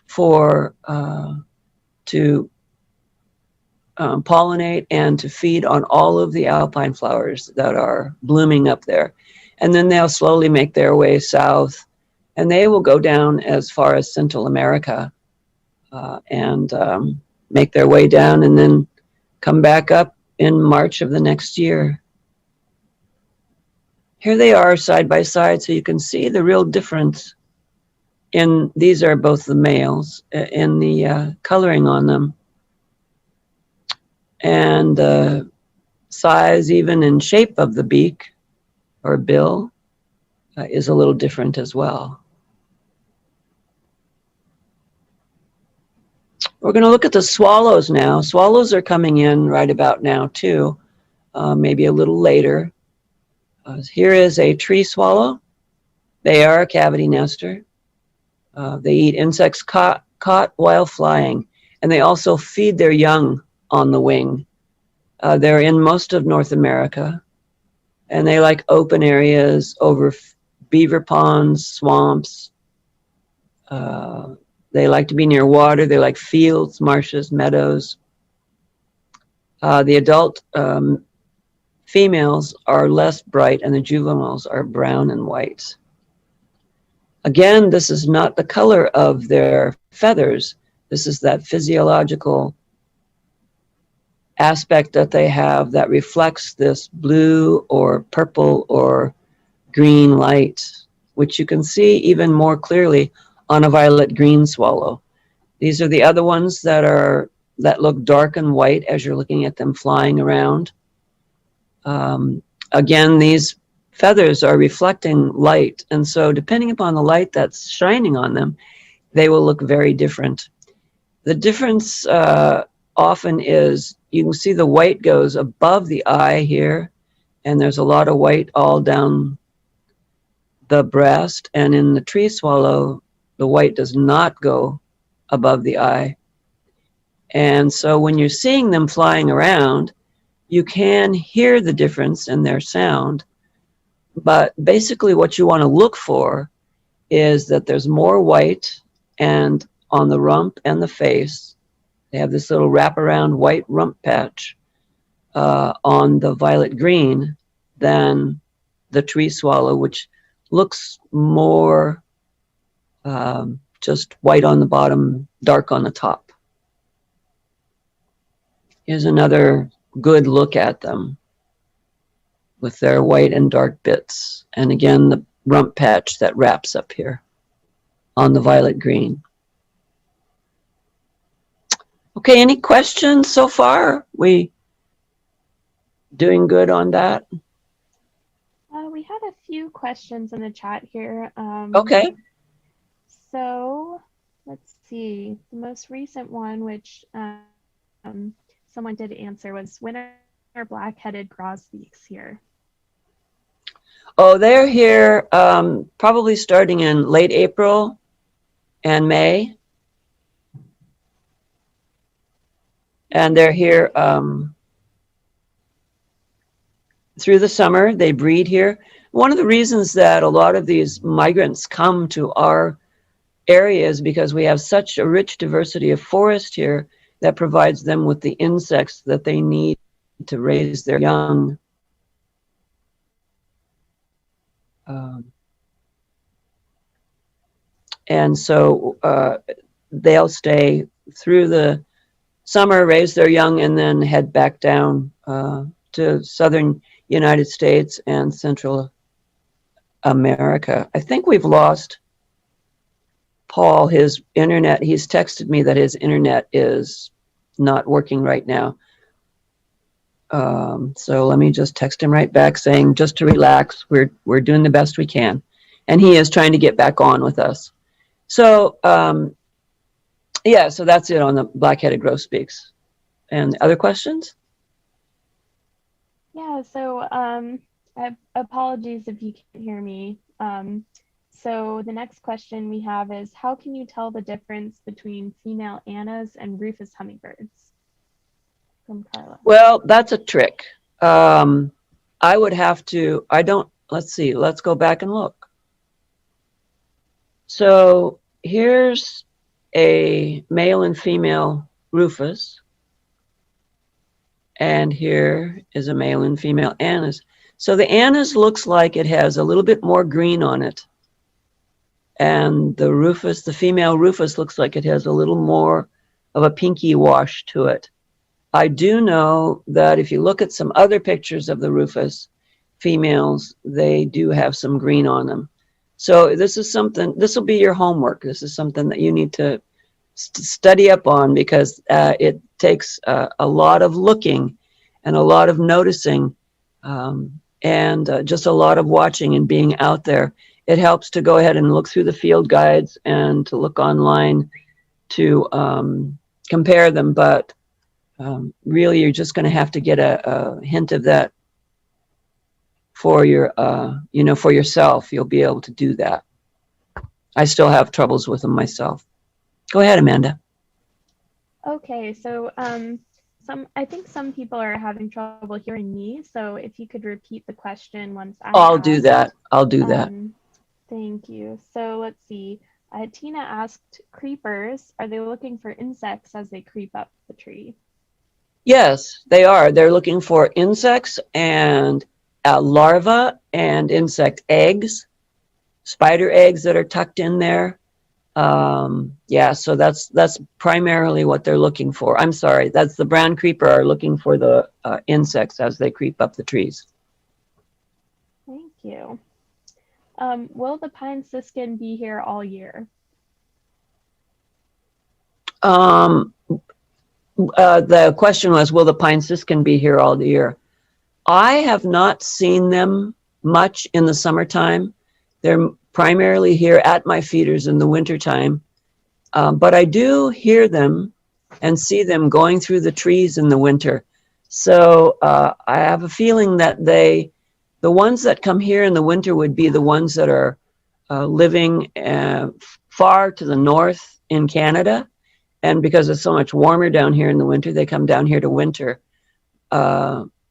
for to pollinate and to feed on all of the alpine flowers that are blooming up there. And then they'll slowly make their way south, and they will go down as far as Central America and make their way down and then come back up in March of the next year. Here they are side by side, so you can see the real difference in, these are both the males, in the coloring on them. And the size, even in shape of the beak or bill, is a little different as well. We're going to look at the swallows now. Swallows are coming in right about now too, maybe a little later. Here is a tree swallow. They are a cavity nester. They eat insects caught while flying, and they also feed their young on the wing. They're in most of North America, and they like open areas over beaver ponds, swamps. They like to be near water. They like fields, marshes, meadows. The adult females are less bright, and the juveniles are brown and white. Again, this is not the color of their feathers. This is that physiological aspect that they have that reflects this blue or purple or green light, which you can see even more clearly on a violet green swallow. These are the other ones that look dark and white as you're looking at them flying around. Again, these feathers are reflecting light, and so depending upon the light that's shining on them, they will look very different. The difference often is, you can see the white goes above the eye here, and there's a lot of white all down the breast, and in the tree swallow, the white does not go above the eye. And so when you're seeing them flying around, you can hear the difference in their sound. But basically what you want to look for is that there's more white, and on the rump and the face, they have this little wraparound white rump patch on the violet green than the tree swallow, which looks more just white on the bottom, dark on the top. Here's another good look at them with their white and dark bits. And again, the rump patch that wraps up here on the violet green. Okay, any questions so far? We doing good on that? We had a few questions in the chat here. Okay. So let's see. The most recent one, which someone did answer, was, when are black-headed grosbeaks here? Oh, they're here probably starting in late April and May. And they're here through the summer. They breed here. One of the reasons that a lot of these migrants come to our area is because we have such a rich diversity of forest here that provides them with the insects that they need to raise their young. And so they'll stay through the summer, raise their young, and then head back down to southern United States and Central America. I think we've lost Paul, his internet. He's texted me that his internet is not working right now. So let me just text him right back saying just to relax. We're doing the best we can. And he is trying to get back on with us. So Yeah, so that's it on the black-headed grosbeaks. And other questions? Yeah, so apologies if you can't hear me. So the next question we have is, how can you tell the difference between female Annas and Rufous hummingbirds? From Carla. Well, that's a trick. I would have to, let's see, let's go back and look. So here's a male and female Rufous. And here is a male and female Annas. So the Annas looks like it has a little bit more green on it. And the Rufous, the female Rufous, looks like it has a little more of a pinky wash to it. I do know that if you look at some other pictures of the Rufous females, they do have some green on them. So this is something, this will be your homework. This is something that you need to study up on, because it takes a lot of looking and a lot of noticing and just a lot of watching and being out there. It helps to go ahead and look through the field guides and to look online to compare them, but really you're just going to have to get a hint of that for your, for yourself. You'll be able to do that. I still have troubles with them myself. Go ahead, Amanda. Okay, so I think some people are having trouble hearing me. So if you could repeat the question once I I'll do that. I'll do that. Thank you. So let's see. Tina asked, creepers, are they looking for insects as they creep up the tree? Yes, they are. They're looking for insects and larvae and insect eggs, spider eggs that are tucked in there. Yeah, so that's primarily what they're looking for. I'm sorry, that's the brown creeper are looking for the insects as they creep up the trees. Thank you. Will the pine siskin be here all year? The question was, will the pine siskin be here all year? I have not seen them much in the summertime. They're primarily here at my feeders in the wintertime. But I do hear them and see them going through the trees in the winter. So I have a feeling that the ones that come here in the winter would be the ones that are living far to the north in Canada. And because it's so much warmer down here in the winter, they come down here to winter.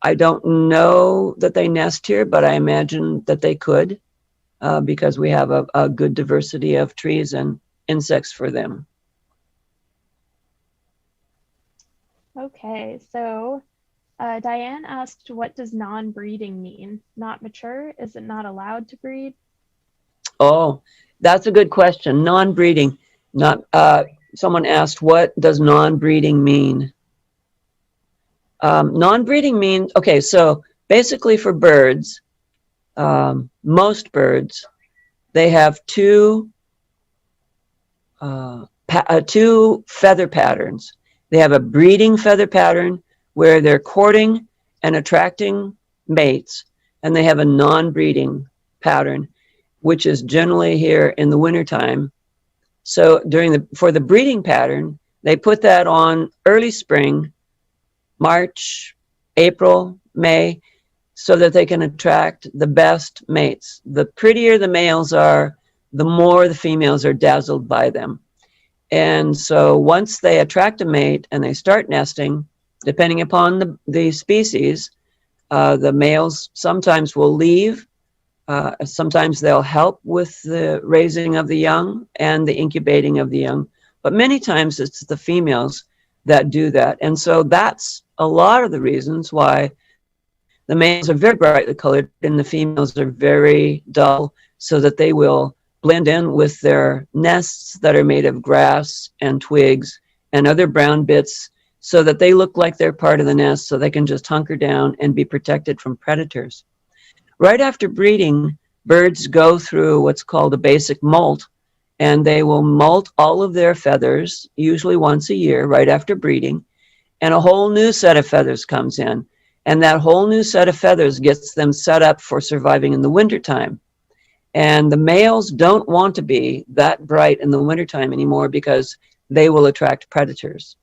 I don't know that they nest here, but I imagine that they could because we have a good diversity of trees and insects for them. Okay, so Diane asked, what does non-breeding mean? Not mature? Is it not allowed to breed? Oh, that's a good question. Non-breeding. Someone asked, what does non-breeding mean? Non-breeding means, okay, so basically for birds, most birds, they have two feather patterns. They have a breeding feather pattern where they're courting and attracting mates, and they have a non-breeding pattern, which is generally here in the wintertime. So for the breeding pattern, they put that on early spring, March, April, May, so that they can attract the best mates. The prettier the males are, the more the females are dazzled by them. And so once they attract a mate and they start nesting, depending upon the species, the males sometimes will leave. Sometimes they'll help with the raising of the young and the incubating of the young. But many times it's the females that do that. And so that's a lot of the reasons why the males are very brightly colored and the females are very dull, so that they will blend in with their nests that are made of grass and twigs and other brown bits, so that they look like they're part of the nest, so they can just hunker down and be protected from predators. Right after breeding, birds go through what's called a basic molt, and they will molt all of their feathers, usually once a year, right after breeding, and a whole new set of feathers comes in. And that whole new set of feathers gets them set up for surviving in the wintertime. And the males don't want to be that bright in the wintertime anymore, because they will attract predators.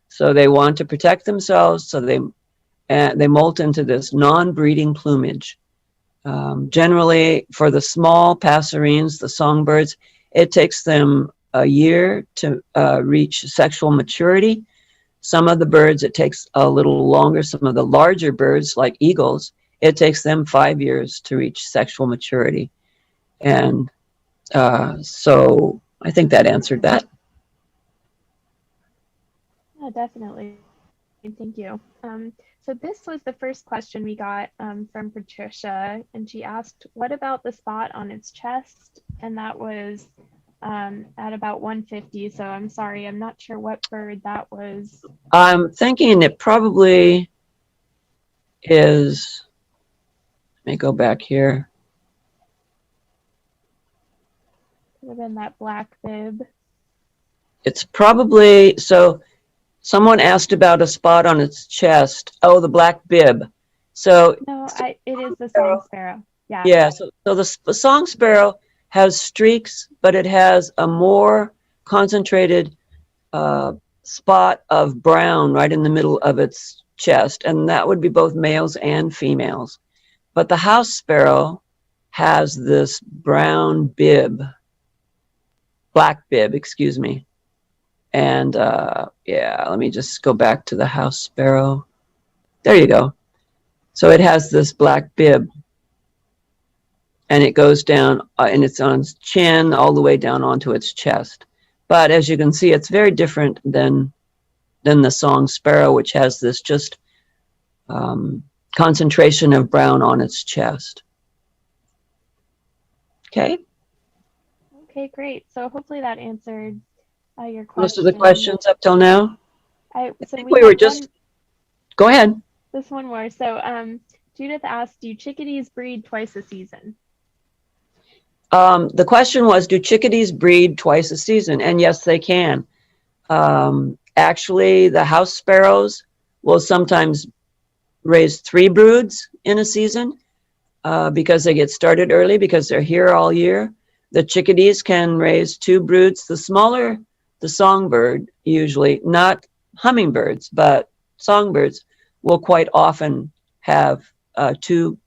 So they want to protect themselves, so they molt into this non-breeding plumage. Generally, for the small passerines, the songbirds, it takes them a year to reach sexual maturity. Some of the birds, it takes a little longer. Some of the larger birds, like eagles, it takes them 5 years to reach sexual maturity. And so I think that answered that. Yeah, definitely. Thank you. So this was the first question we got from Patricia, and she asked, what about the spot on its chest? And that was at about 150. So I'm sorry, I'm not sure what bird that was. I'm thinking it probably is, let me go back here. Could have been that black bib. It's probably, so someone asked about a spot on its chest. Oh, the black bib. So No, it is the song sparrow. Yeah. yeah, so the song sparrow has streaks, but it has a more concentrated spot of brown right in the middle of its chest, and that would be both males and females. But the house sparrow has this brown bib, black bib, excuse me. And yeah, let me just go back to the house sparrow. There you go. So it has this black bib, and it goes down, and it's on its chin all the way down onto its chest. But as you can see, it's very different than the song sparrow, which has this just concentration of brown on its chest. Okay. Okay, great. So hopefully that answered your question. Most of the questions up till now. I think think we were just. Go ahead. This one more. So Judith asked, do chickadees breed twice a season? The question was, do chickadees breed twice a season? And yes, they can. Actually, the house sparrows will sometimes raise 3 broods in a season because they get started early, because they're here all year. The chickadees can raise 2 broods. The smaller the songbird, usually, not hummingbirds, but songbirds, will quite often have 2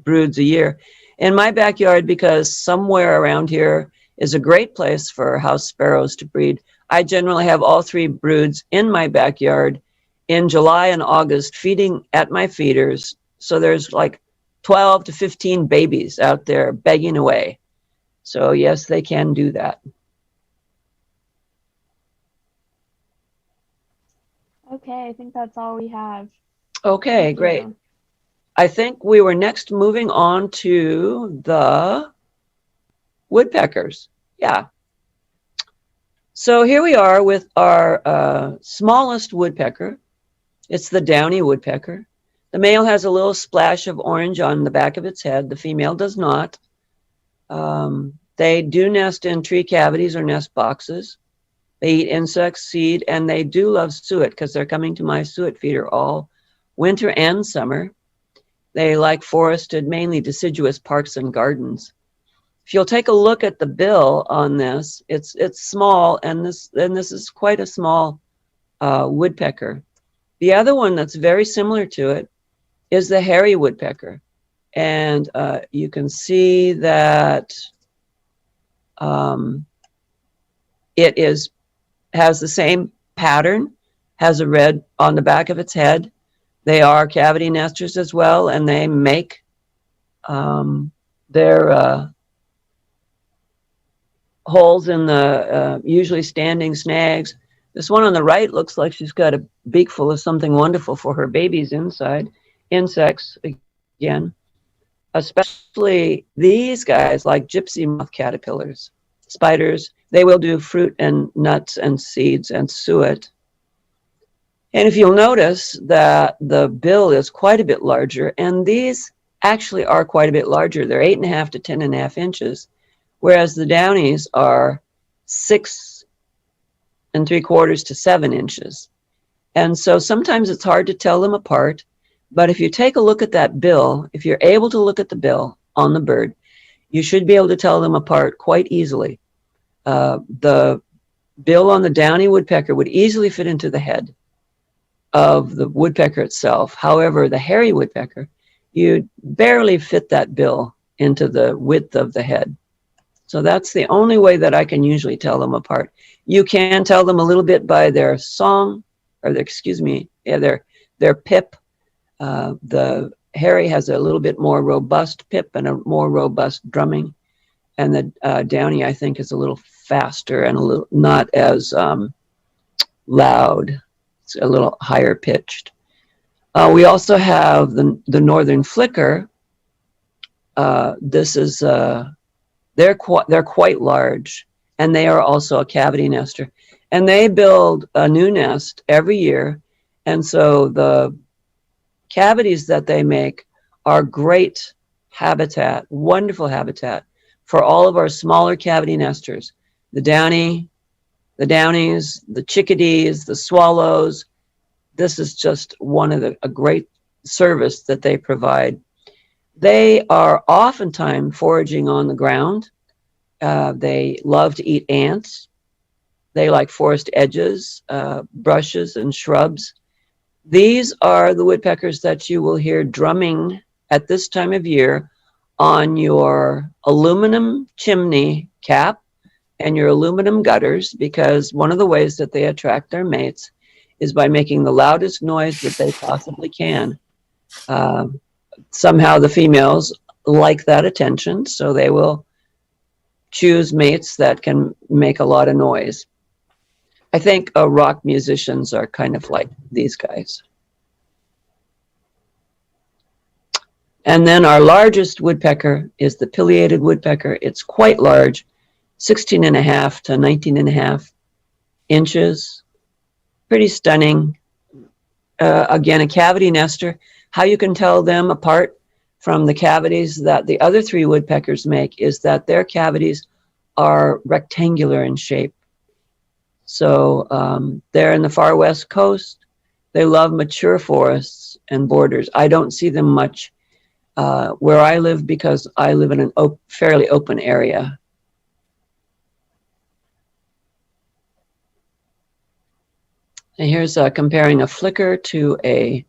broods a year. In my backyard, because somewhere around here is a great place for house sparrows to breed, I generally have all 3 broods in my backyard in July and August feeding at my feeders. So there's like 12 to 15 babies out there begging away. So yes, they can do that. Okay, I think that's all we have. Okay, Thank great. you. I think we were next moving on to the woodpeckers. Yeah. So here we are with our smallest woodpecker. It's the downy woodpecker. The male has a little splash of orange on the back of its head. The female does not. They do nest in tree cavities or nest boxes. They eat insects, seed, and they do love suet because they're coming to my suet feeder all winter and summer. They like forested, mainly deciduous parks and gardens. If you'll take a look at the bill on this, it's small, and this is quite a small woodpecker. The other one that's very similar to it is the hairy woodpecker, and you can see that it has the same pattern, has a red on the back of its head. They are cavity nesters as well, and they make their holes in the usually standing snags. This one on the right looks like she's got a beak full of something wonderful for her babies inside. Insects, again. Especially these guys, like gypsy moth caterpillars, spiders. They will do fruit and nuts and seeds and suet. And if you'll notice that the bill is quite a bit larger, and these actually are quite a bit larger. They're 8.5 to 10.5 inches, whereas the downies are 6 3/4 to 7 inches. And so sometimes it's hard to tell them apart, but if you take a look at that bill, if you're able to look at the bill on the bird, you should be able to tell them apart quite easily. The bill on the downy woodpecker would easily fit into the head of the woodpecker itself. However, the hairy woodpecker, you'd barely fit that bill into the width of the head. So that's the only way that I can usually tell them apart. You can tell them a little bit by their song, or their, excuse me, yeah, their pip. The hairy has a little bit more robust pip and a more robust drumming. And the downy, I think, is a little faster and a little not as loud. It's a little higher pitched. We also have the northern flicker. This is they're quite large, and they are also a cavity nester, and they build a new nest every year, and so the cavities that they make are great habitat, wonderful habitat for all of our smaller cavity nesters, the downies, the chickadees, the swallows. This is just one of a great service that they provide. They are oftentimes foraging on the ground. They love to eat ants. They like forest edges, brushes, and shrubs. These are the woodpeckers that you will hear drumming at this time of year on your aluminum chimney cap and your aluminum gutters, because one of the ways that they attract their mates is by making the loudest noise that they possibly can. Somehow the females like that attention, so they will choose mates that can make a lot of noise. I think rock musicians are kind of like these guys. And then our largest woodpecker is the pileated woodpecker. It's quite large, 16.5 to 19.5 inches. Pretty stunning. Again, a cavity nester. How you can tell them apart from the cavities that the other three woodpeckers make is that their cavities are rectangular in shape. So they're in the far west coast. They love mature forests and borders. I don't see them much where I live because I live in an fairly open area. And here's comparing a flicker to a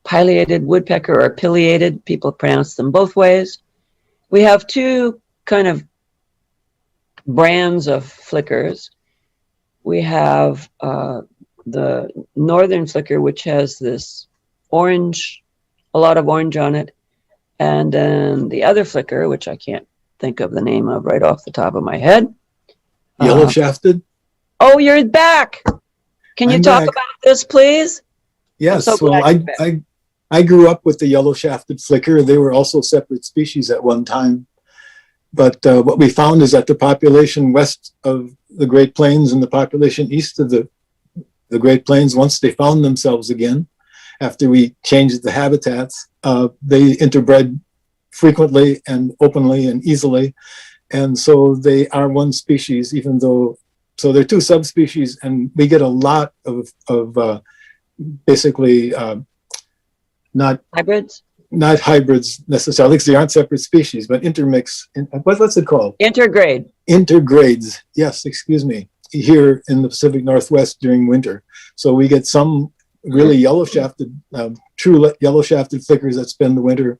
pileated woodpecker, or pileated. People pronounce them both ways. We have two kind of brands of flickers. We have the northern flicker, which has this orange, a lot of orange on it. And then the other flicker, which I can't think of the name of right off the top of my head. Yellow shafted? Oh, you're back. Can you talk back. about this, please? Yes, so well, I grew up with the yellow shafted flicker. They were also separate species at one time. But what we found is that the population west of the Great Plains and the population east of the Great Plains, once they found themselves again, after we changed the habitats, they interbred frequently and openly and easily. And so they are one species, even though, so they're two subspecies, and we get a lot of basically not hybrids? Not hybrids necessarily, because they aren't separate species, but intermix. What's it called? Intergrade. Intergrades. Yes, excuse me. Here in the Pacific Northwest during winter, so we get some really yellow shafted, true yellow shafted flickers that spend the winter,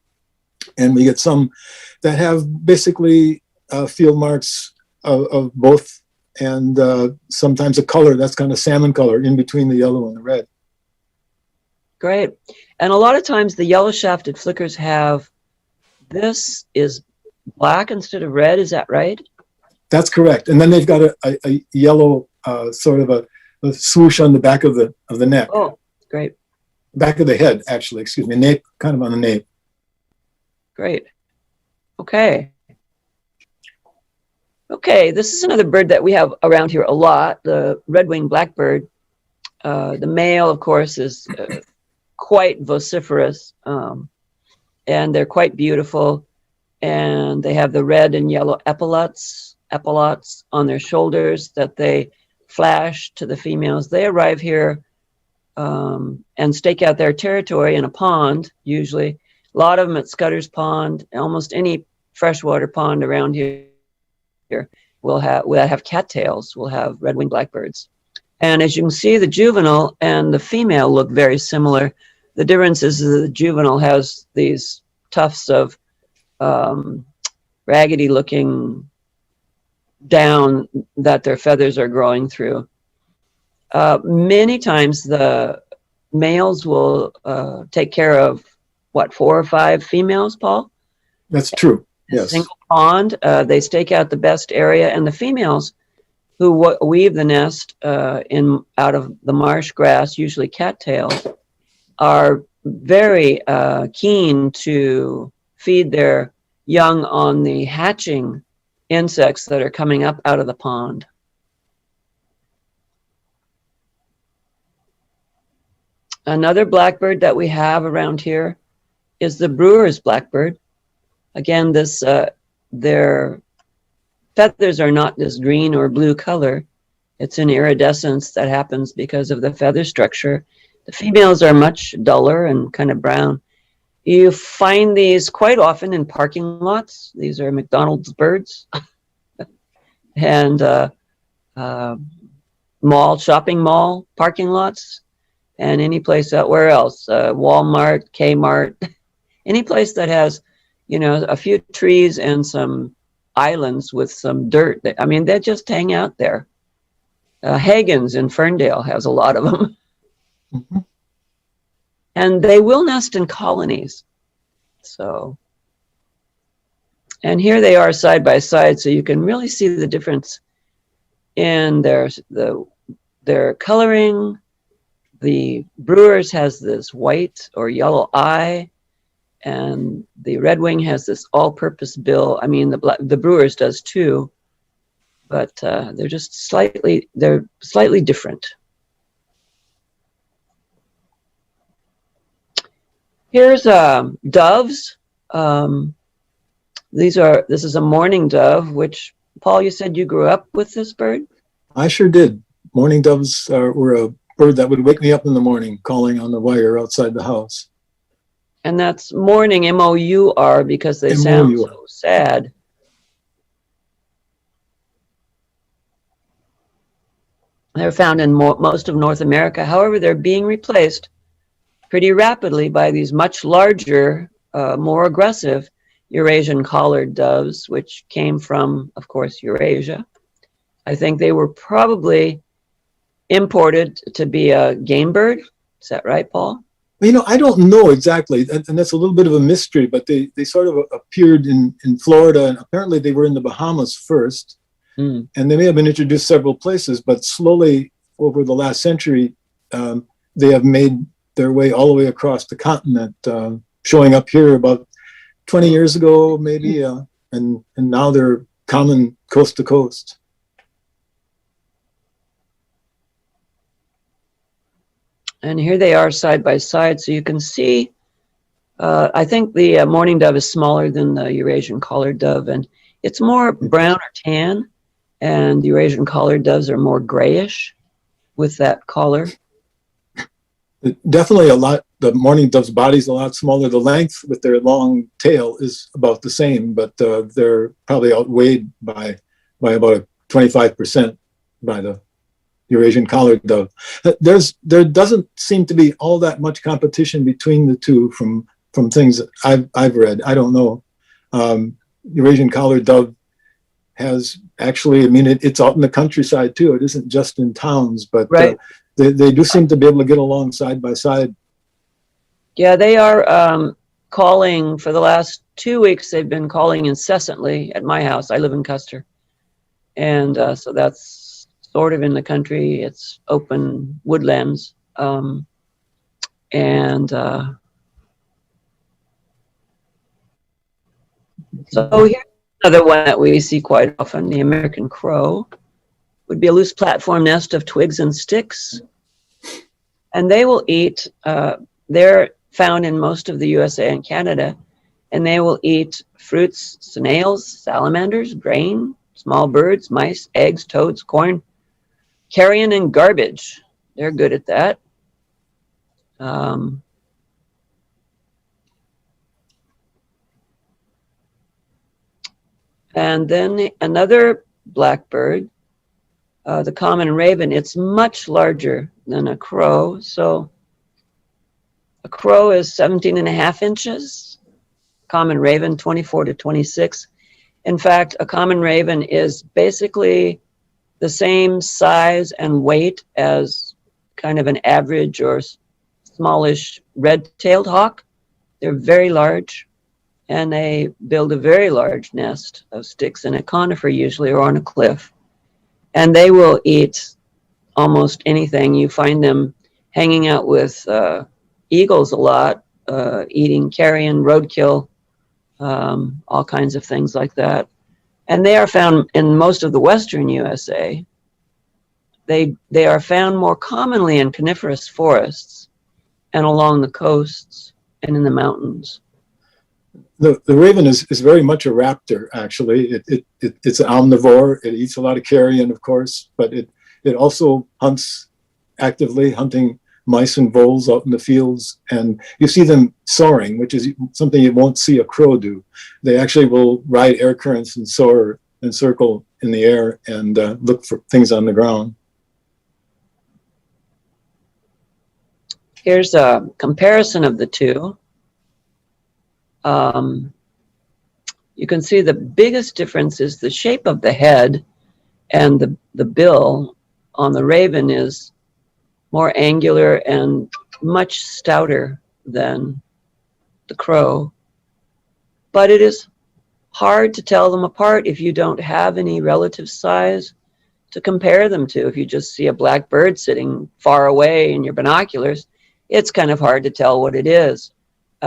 and we get some that have basically field marks of both, and sometimes a color that's kind of salmon color in between the yellow and the red. Great. And a lot of times the yellow shafted flickers have, this is black instead of red, is that right? That's correct. And then they've got a yellow sort of a swoosh on the back of the neck. Oh, great. Back of the head, actually, excuse me, nape, kind of on the nape. Great. Okay. Okay, this is another bird that we have around here a lot, the red-winged blackbird. The male, of course, is quite vociferous, and they're quite beautiful, and they have the red and yellow epaulets on their shoulders that they flash to the females. They arrive here and stake out their territory in a pond, usually. A lot of them at Scudder's Pond, almost any freshwater pond around here. will have cattails, will have red-winged blackbirds. And as you can see, the juvenile and the female look very similar. The difference is that the juvenile has these tufts of raggedy looking down that their feathers are growing through. Many times the males will take care of, what, 4 or 5 females, Paul? That's true. Yes. Single pond, they stake out the best area, and the females who weave the nest out of the marsh grass, usually cattails, are very keen to feed their young on the hatching insects that are coming up out of the pond. Another blackbird that we have around here is the brewer's blackbird. Again, their feathers are not this green or blue color. It's an iridescence that happens because of the feather structure. The females are much duller and kind of brown. You find these quite often in parking lots. These are McDonald's birds. And shopping mall parking lots, and any place out, where else? Walmart, Kmart, any place that has, a few trees and some islands with some dirt. I mean, they just hang out there. Hagen's in Ferndale has a lot of them. Mm-hmm. And they will nest in colonies. So, and here they are side by side, so you can really see the difference in their coloring. The brewer's has this white or yellow eye, and the redwing has this all-purpose bill. I mean, the brewer's does too, but they're just slightly different. Here's doves. This is a mourning dove, which, Paul, you said you grew up with this bird? I sure did. Mourning doves were a bird that would wake me up in the morning, calling on the wire outside the house. And that's mourning, M-O-U-R, because they sound so sad. They're found in most of North America. However, they're being replaced pretty rapidly by these much larger, more aggressive Eurasian collared doves, which came from, of course, Eurasia. I think they were probably imported to be a game bird. Is that right, Paul? I don't know exactly, and that's a little bit of a mystery, but they sort of appeared in Florida, and apparently they were in the Bahamas first, and they may have been introduced several places, but slowly over the last century, they have made their way all the way across the continent, showing up here about 20 years ago, maybe, and now they're common coast to coast. And here they are side by side, so you can see, I think the mourning dove is smaller than the Eurasian collared dove, and it's more brown or tan, and the Eurasian collared doves are more grayish with that collar. Definitely the mourning dove's body's a lot smaller. The length with their long tail is about the same, but they're probably outweighed by about 25% by the Eurasian collared dove. There doesn't seem to be all that much competition between the two from things that I've read. I don't know. Eurasian collared dove has actually, it's out in the countryside too. It isn't just in towns, but right. They do seem to be able to get along side by side. Yeah, they are calling for the last 2 weeks. They've been calling incessantly at my house. I live in Custer. And so that's sort of in the country. It's open woodlands. So here's another one that we see quite often. The American crow would be a loose platform nest of twigs and sticks. And they will eat, they're found in most of the USA and Canada, and they will eat fruits, snails, salamanders, grain, small birds, mice, eggs, toads, corn, carrion, and garbage. They're good at that. And then another blackbird. The common raven, it's much larger than a crow. So a crow is 17.5 inches. Common raven, 24 to 26. In fact, a common raven is basically the same size and weight as kind of an average or smallish red-tailed hawk. They're very large, and they build a very large nest of sticks in a conifer usually, or on a cliff. And they will eat almost anything. You find them hanging out with eagles a lot, eating carrion, roadkill, all kinds of things like that. And they are found in most of the western USA. They are found more commonly in coniferous forests and along the coasts and in the mountains. The raven is very much a raptor, actually. It's an omnivore. It eats a lot of carrion, of course, but it also hunts actively, hunting mice and voles out in the fields. And you see them soaring, which is something you won't see a crow do. They actually will ride air currents and soar and circle in the air and look for things on the ground. Here's a comparison of the two. You can see the biggest difference is the shape of the head, and the bill on the raven is more angular and much stouter than the crow. But it is hard to tell them apart if you don't have any relative size to compare them to. If you just see a black bird sitting far away in your binoculars, it's kind of hard to tell what it is.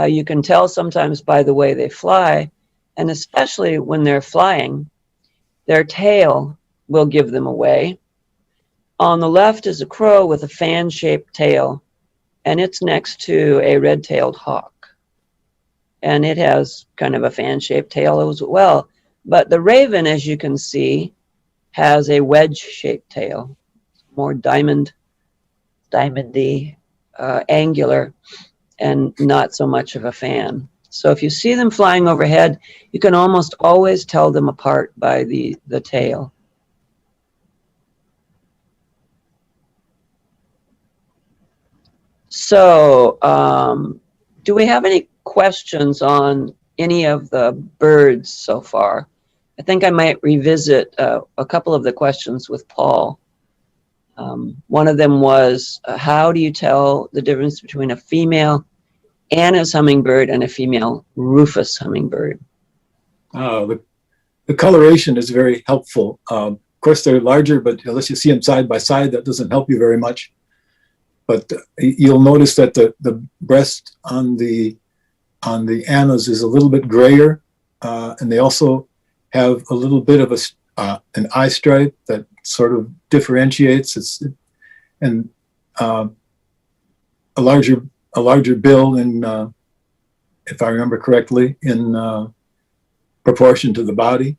You can tell sometimes by the way they fly, and especially when they're flying, their tail will give them away. On the left is a crow with a fan-shaped tail, and it's next to a red-tailed hawk. And it has kind of a fan-shaped tail as well. But the raven, as you can see, has a wedge-shaped tail, more diamondy, angular, and not so much of a fan. So if you see them flying overhead, you can almost always tell them apart by the tail. So do we have any questions on any of the birds so far? I think I might revisit a couple of the questions with Paul. One of them was, how do you tell the difference between a female Anna's hummingbird and a female Rufus hummingbird? The coloration is very helpful. Of course, they're larger, but unless you see them side by side, that doesn't help you very much. But you'll notice that the breast on the Annas is a little bit grayer, and they also have a little bit of an eye stripe that sort of differentiates. And a larger bill in, if I remember correctly, in proportion to the body.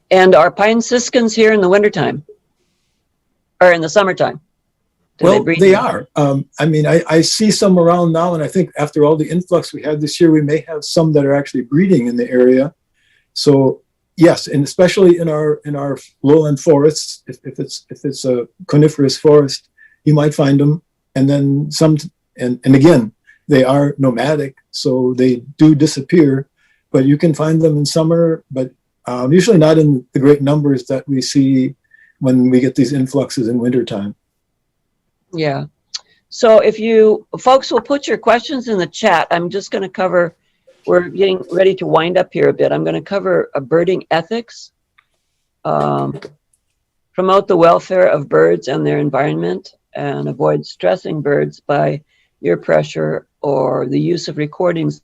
And are pine siskins here in the wintertime? Or in the summertime? Well, they are. I mean, I see some around now, and I think after all the influx we had this year, we may have some that are actually breeding in the area. So yes, and especially in our lowland forests, if it's a coniferous forest, you might find them. And then some, and again, they are nomadic, so they do disappear. But you can find them in summer, but usually not in the great numbers that we see when we get these influxes in wintertime. Yeah. So if you folks will put your questions in the chat, I'm just going to cover, we're getting ready to wind up here a bit. I'm going to cover birding ethics, promote the welfare of birds and their environment, and avoid stressing birds by ear pressure or the use of recordings,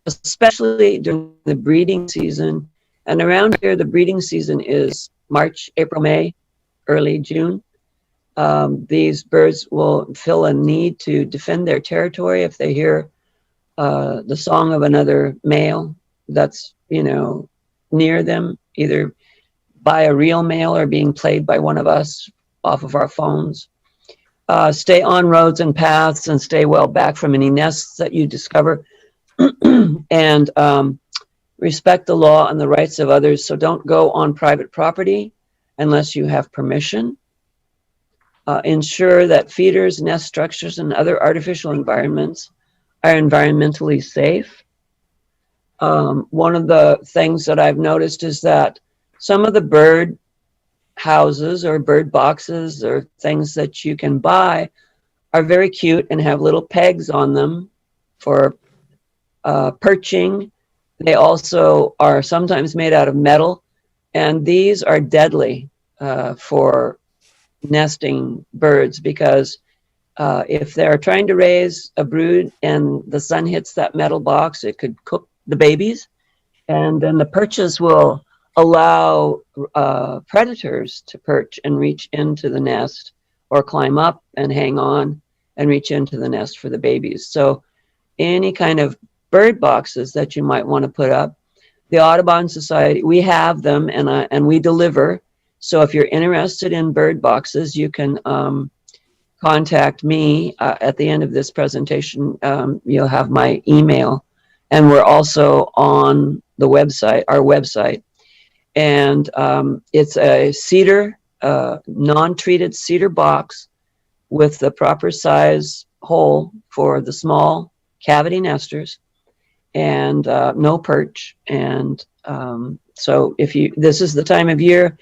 especially during the breeding season. And around here, the breeding season is March, April, May, early June. These birds will feel a need to defend their territory if they hear the song of another male that's, near them, either by a real male or being played by one of us off of our phones. Stay on roads and paths and stay well back from any nests that you discover. And Respect the law and the rights of others, so don't go on private property unless you have permission. Ensure that feeders, nest structures, and other artificial environments are environmentally safe. One of the things that I've noticed is that some of the bird houses or bird boxes or things that you can buy are very cute and have little pegs on them for perching. They also are sometimes made out of metal, and these are deadly for nesting birds because if they're trying to raise a brood and the sun hits that metal box, it could cook the babies, and then the perches will allow predators to perch and reach into the nest or climb up and hang on and reach into the nest for the babies. So any kind of bird boxes that you might want to put up, the Audubon Society, we have them and we deliver. So if you're interested in bird boxes, you can contact me at the end of this presentation. You'll have my email, and we're also on the website, our website. And it's a cedar, non-treated cedar box with the proper size hole for the small cavity nesters, and no perch. And so this is the time of year,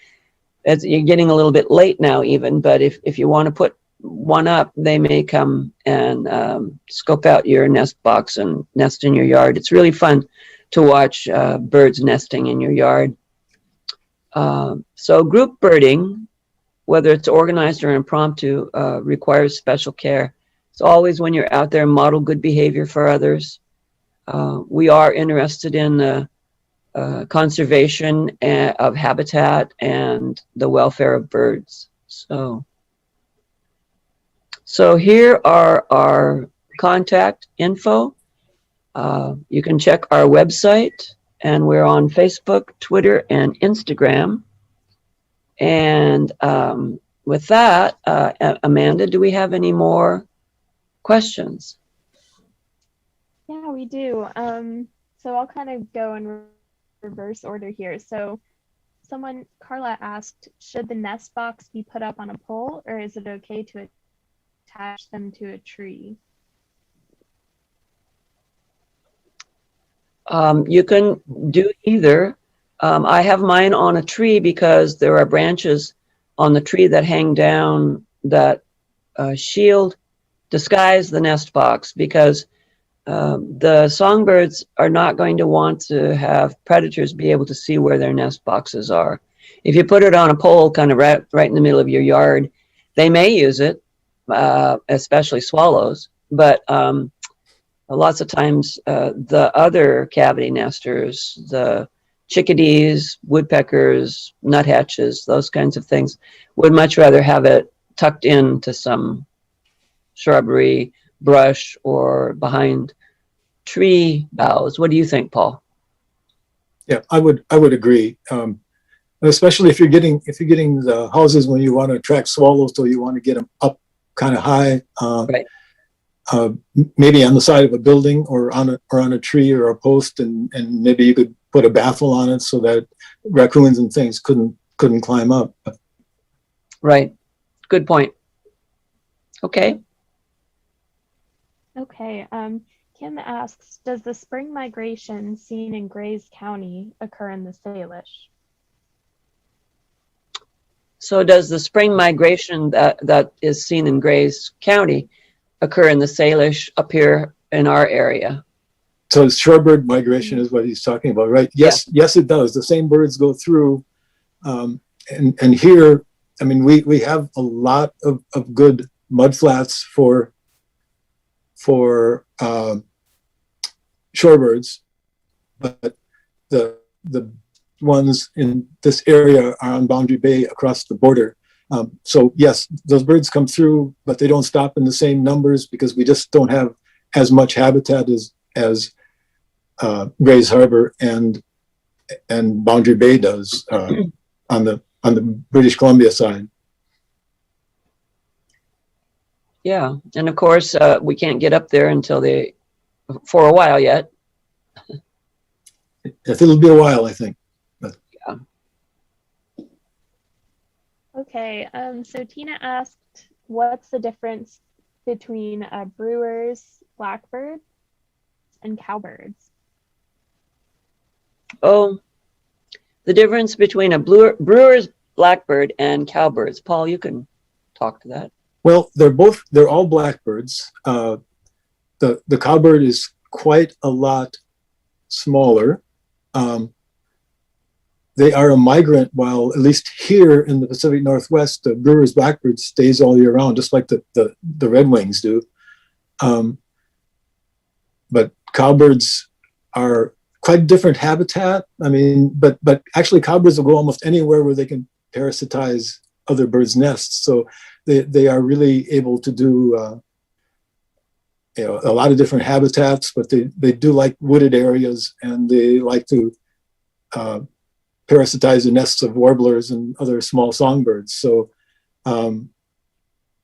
you're getting a little bit late now even, but if you want to put one up, they may come and scope out your nest box and nest in your yard. It's really fun to watch birds nesting in your yard. So group birding, whether it's organized or impromptu, requires special care. It's always, when you're out there, model good behavior for others. We are interested in the conservation of habitat and the welfare of birds. So here are our contact info. You can check our website, and we're on Facebook, Twitter, and Instagram. And with that, Amanda, do we have any more questions? Yeah, we do. So I'll kind of go in reverse order here. So Carla asked, should the nest box be put up on a pole, or is it okay to attach them to a tree? You can do either. I have mine on a tree because there are branches on the tree that hang down that disguise the nest box, because the songbirds are not going to want to have predators be able to see where their nest boxes are. If you put it on a pole kind of right in the middle of your yard, they may use it, especially swallows, but lots of times the other cavity nesters, the chickadees, woodpeckers, nuthatches, those kinds of things, would much rather have it tucked into some shrubbery, brush, or behind tree boughs. What do you think, Paul? Yeah, I would agree. Especially if you're getting the houses when you want to attract swallows, so you want to get them up kind of high, Right. Maybe on the side of a building or on a tree or a post, and maybe you could put a baffle on it so that raccoons and things couldn't climb up. Right. Good point. Okay. Okay. Kim asks, does the spring migration seen in Grays County occur in the Salish? So does the spring migration that is seen in Grays County occur in the Salish up here in our area? So shorebird migration is what he's talking about, right? Yes, yeah. Yes, it does. The same birds go through. And here, I mean, we have a lot of good mudflats for shorebirds, but the ones in this area are on Boundary Bay across the border. So yes, those birds come through, but they don't stop in the same numbers because we just don't have as much habitat as Grays Harbor and Boundary Bay does on the British Columbia side. Yeah, and of course we can't get up there until for a while yet. it'll be a while, I think. But Okay, so Tina asked, what's the difference between brewers, blackbirds, and cowbirds? Oh, the difference between a brewer's blackbird and cowbirds. Paul, you can talk to that. well, they're all blackbirds. The cowbird is quite a lot smaller. They are a migrant, while at least here in the Pacific Northwest, the brewer's blackbird stays all year round, just like the redwings do. But cowbirds are quite different habitat. I mean, but actually cowbirds will go almost anywhere where they can parasitize other birds' nests. So they are really able to do a lot of different habitats, but they do like wooded areas, and they like to parasitize the nests of warblers and other small songbirds. So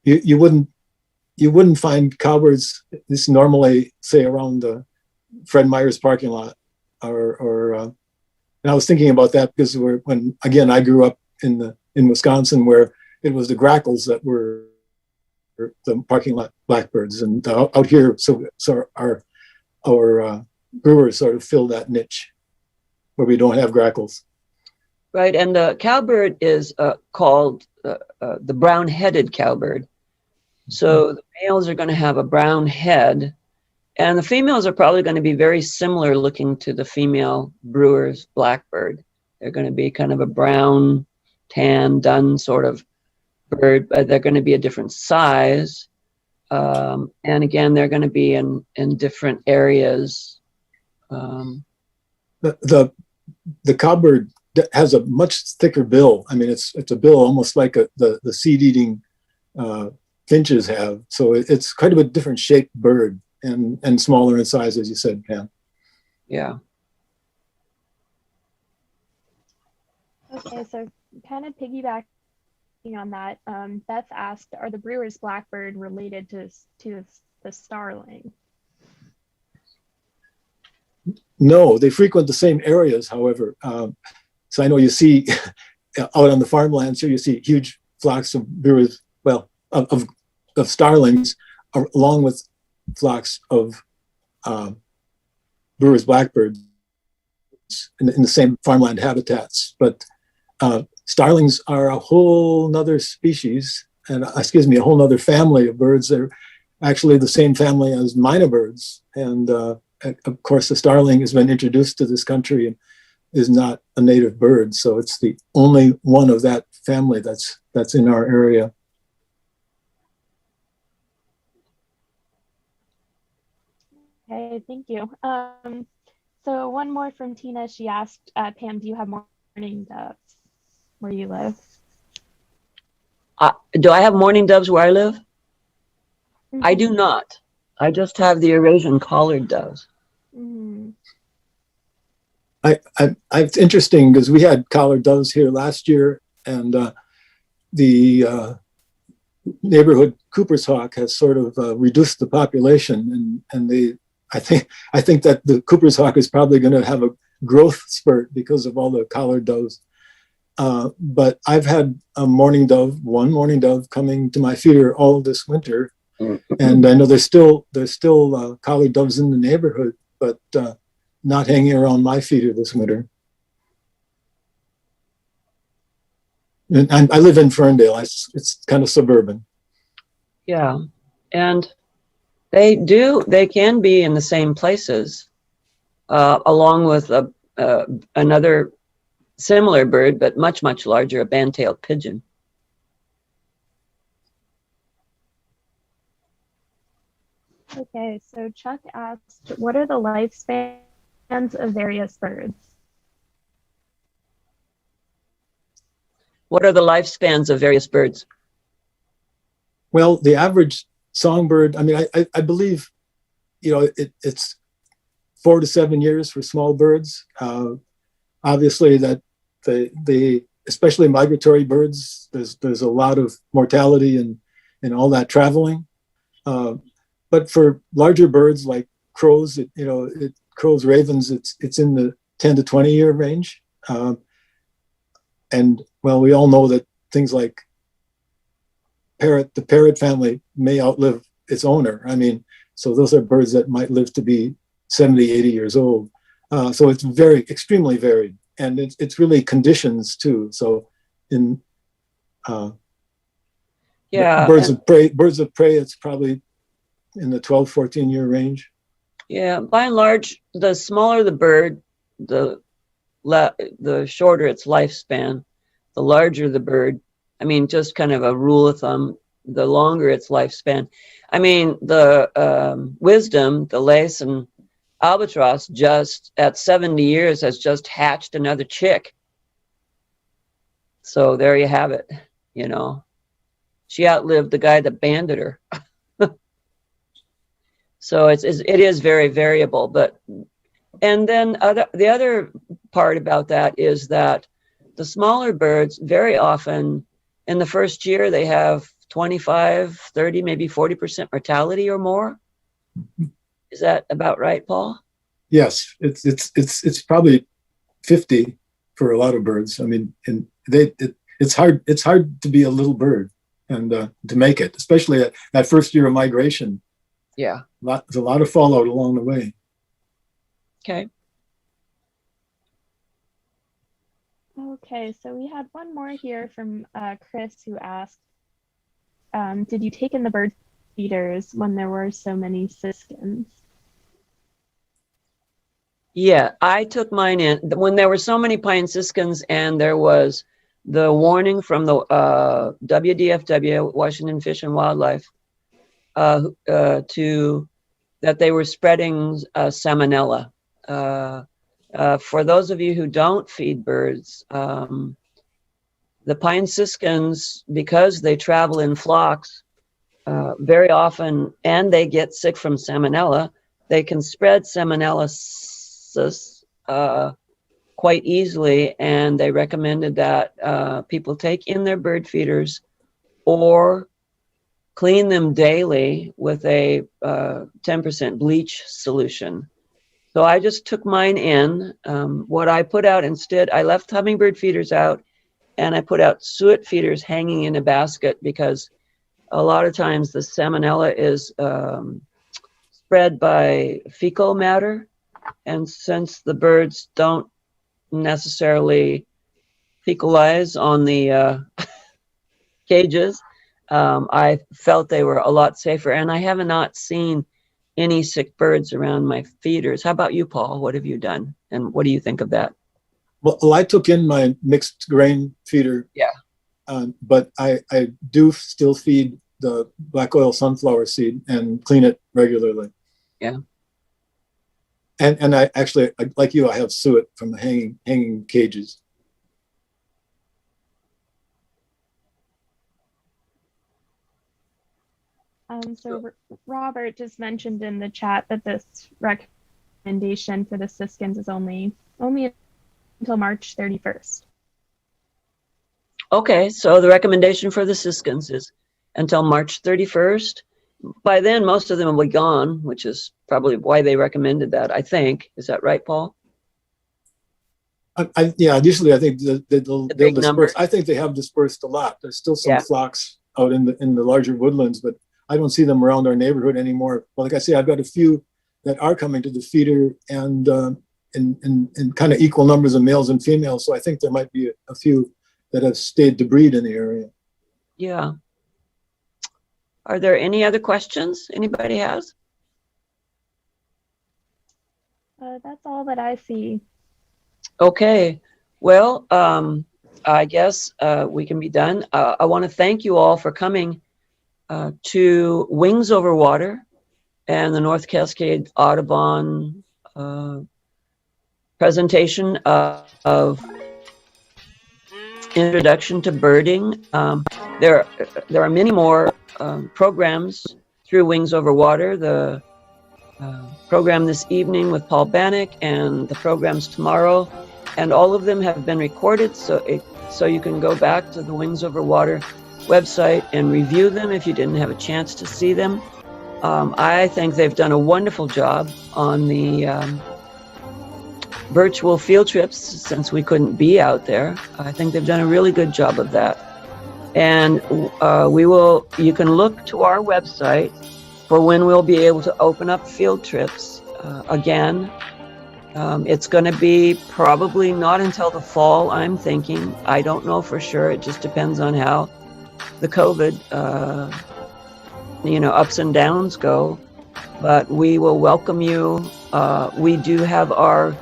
you wouldn't find cowbirds this normally, say, around the Fred Meyer's parking lot, and I was thinking about that because when again I grew up in Wisconsin, where it was the grackles that were the parking lot blackbirds, and out here, so our brewers sort of fill that niche where we don't have grackles. Right, and the cowbird is called the brown-headed cowbird. So the males are going to have a brown head, and the females are probably going to be very similar looking to the female brewer's blackbird. They're going to be kind of a brown, tan, dun sort of bird, but they're going to be a different size. And again, they're going to be in different areas. The cowbird has a much thicker bill. I mean, it's a bill almost like the seed-eating finches have. So it's quite a bit different shaped bird, and smaller in size, as you said, Pam. Yeah. Okay, so kind of piggybacking on that, Beth asked, are the brewer's blackbird related to the starling? No, they frequent the same areas, however. So I know you see out on the farmlands here, you see huge flocks of brewers, well, of starlings, along with flocks of brewer's blackbirds in the same farmland habitats. But starlings are a whole nother species, and a whole nother family of birds. They're actually the same family as mynah birds, and of course, the starling has been introduced to this country and is not a native bird, so it's the only one of that family that's in our area. Okay, thank you. So one more from Tina. She asked, Pam, do you have mourning doves where you live? Do I have mourning doves where I live? Mm-hmm. I do not. I just have the Eurasian collared doves. Mm-hmm. It's interesting because we had collared doves here last year, and the neighborhood Cooper's hawk has sort of reduced the population, and I think that the Cooper's hawk is probably going to have a growth spurt because of all the collared doves. But I've had one mourning dove coming to my feeder all this winter, and I know there's still collared doves in the neighborhood, but not hanging around my feeder this winter. And I live in Ferndale. It's kind of suburban. Yeah, and they can be in the same places, along with another similar bird, but much, much larger, a band-tailed pigeon. Okay, so Chuck asked, what are the lifespans of various birds? What are the lifespans of various birds? Well, the average songbird, I mean, I believe, it's 4 to 7 years for small birds. Obviously, that they especially migratory birds, there's a lot of mortality and all that traveling. But for larger birds like crows, crows, ravens, it's in the 10 to 20 year range. And well, we all know that things like the parrot family may outlive its owner. I mean, so those are birds that might live to be 70, 80 years old. So it's extremely varied. And it's really conditions too. So in birds of prey, it's probably in the 12, 14 year range. Yeah, by and large, the smaller the bird, the shorter its lifespan. The larger the bird, I mean, just kind of a rule of thumb, the longer its lifespan. I mean, the wisdom, the lace and albatross, just at 70 years has just hatched another chick. So there you have it. You know, she outlived the guy that banded her. So it is very variable. But and then the other part about that is that the smaller birds, very often in the first year, they have 25, 30, maybe 40% mortality or more. Is that about right, Paul? Yes, it's probably 50 for a lot of birds. I mean, and it's hard to be a little bird and to make it, especially at that first year of migration. Yeah, there's a lot of fallout along the way. Okay. Okay, so we had one more here from Chris, who asked, did you take in the bird feeders when there were so many siskins? Yeah, I took mine in when there were so many pine siskins, and there was the warning from the WDFW, Washington Fish and Wildlife, to that they were spreading salmonella. For those of you who don't feed birds, the pine siskins, because they travel in flocks very often, and they get sick from salmonella, they can spread salmonellosis quite easily, and they recommended that people take in their bird feeders or clean them daily with a 10% bleach solution. So I just took mine in. What I put out instead, I left hummingbird feeders out, and I put out suet feeders hanging in a basket, because a lot of times the salmonella is spread by fecal matter. And since the birds don't necessarily fecalize on the cages, I felt they were a lot safer. And I have not seen any sick birds around my feeders. How about you, Paul? What have you done? And what do you think of that? Well, I took in my mixed grain feeder. Yeah. But I do still feed the black oil sunflower seed and clean it regularly. Yeah. And I actually, like you, I have suet from the hanging cages. So Robert just mentioned in the chat that this recommendation for the siskins is only until March 31st. Okay, so the recommendation for the siskins is until March 31st. By then, most of them will be gone, which is probably why they recommended that, I think. Is that right, Paul? Yeah, usually I think they'll disperse. Number. I think they have dispersed a lot. There's still some flocks out in the larger woodlands, but I don't see them around our neighborhood anymore. Well, like I say, I've got a few that are coming to the feeder, and in kind of equal numbers of males and females. So I think there might be a few that have stayed to breed in the area. Yeah. Are there any other questions anybody has? That's all that I see. Okay. Well, I guess we can be done. I want to thank you all for coming to Wings Over Water and the North Cascade Audubon presentation of Introduction to Birding. There are many more programs through Wings Over Water. The program this evening with Paul Bannock and the programs tomorrow, and all of them have been recorded, so you can go back to the Wings Over Water website and review them if you didn't have a chance to see them. I think they've done a wonderful job on the virtual field trips since we couldn't be out there. I think they've done a really good job of that. And you can look to our website for when we'll be able to open up field trips again. It's going to be probably not until the fall, I'm thinking. I don't know for sure. It just depends on how the COVID, ups and downs go. But we will welcome you. We do have our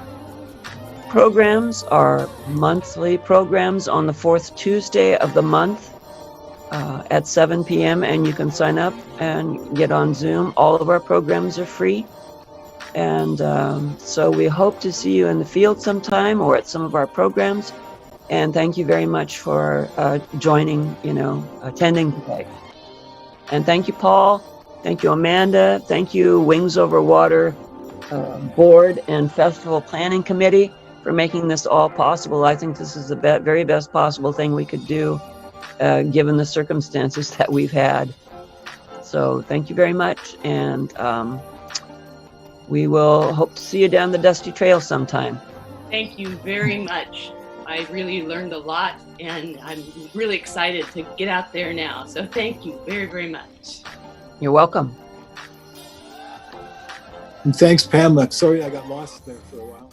programs, our monthly programs on the fourth Tuesday of the month at 7 p.m. and you can sign up and get on Zoom. All of our programs are free. And so we hope to see you in the field sometime or at some of our programs. And thank you very much for joining, attending today. And thank you, Paul. Thank you, Amanda. Thank you, Wings Over Water Board and Festival Planning Committee for making this all possible. I think this is the very best possible thing we could do, given the circumstances that we've had. So thank you very much. And we will hope to see you down the dusty trail sometime. Thank you very much. I really learned a lot and I'm really excited to get out there now. So thank you very, very much. You're welcome. And thanks, Pam. I'm sorry I got lost there for a while.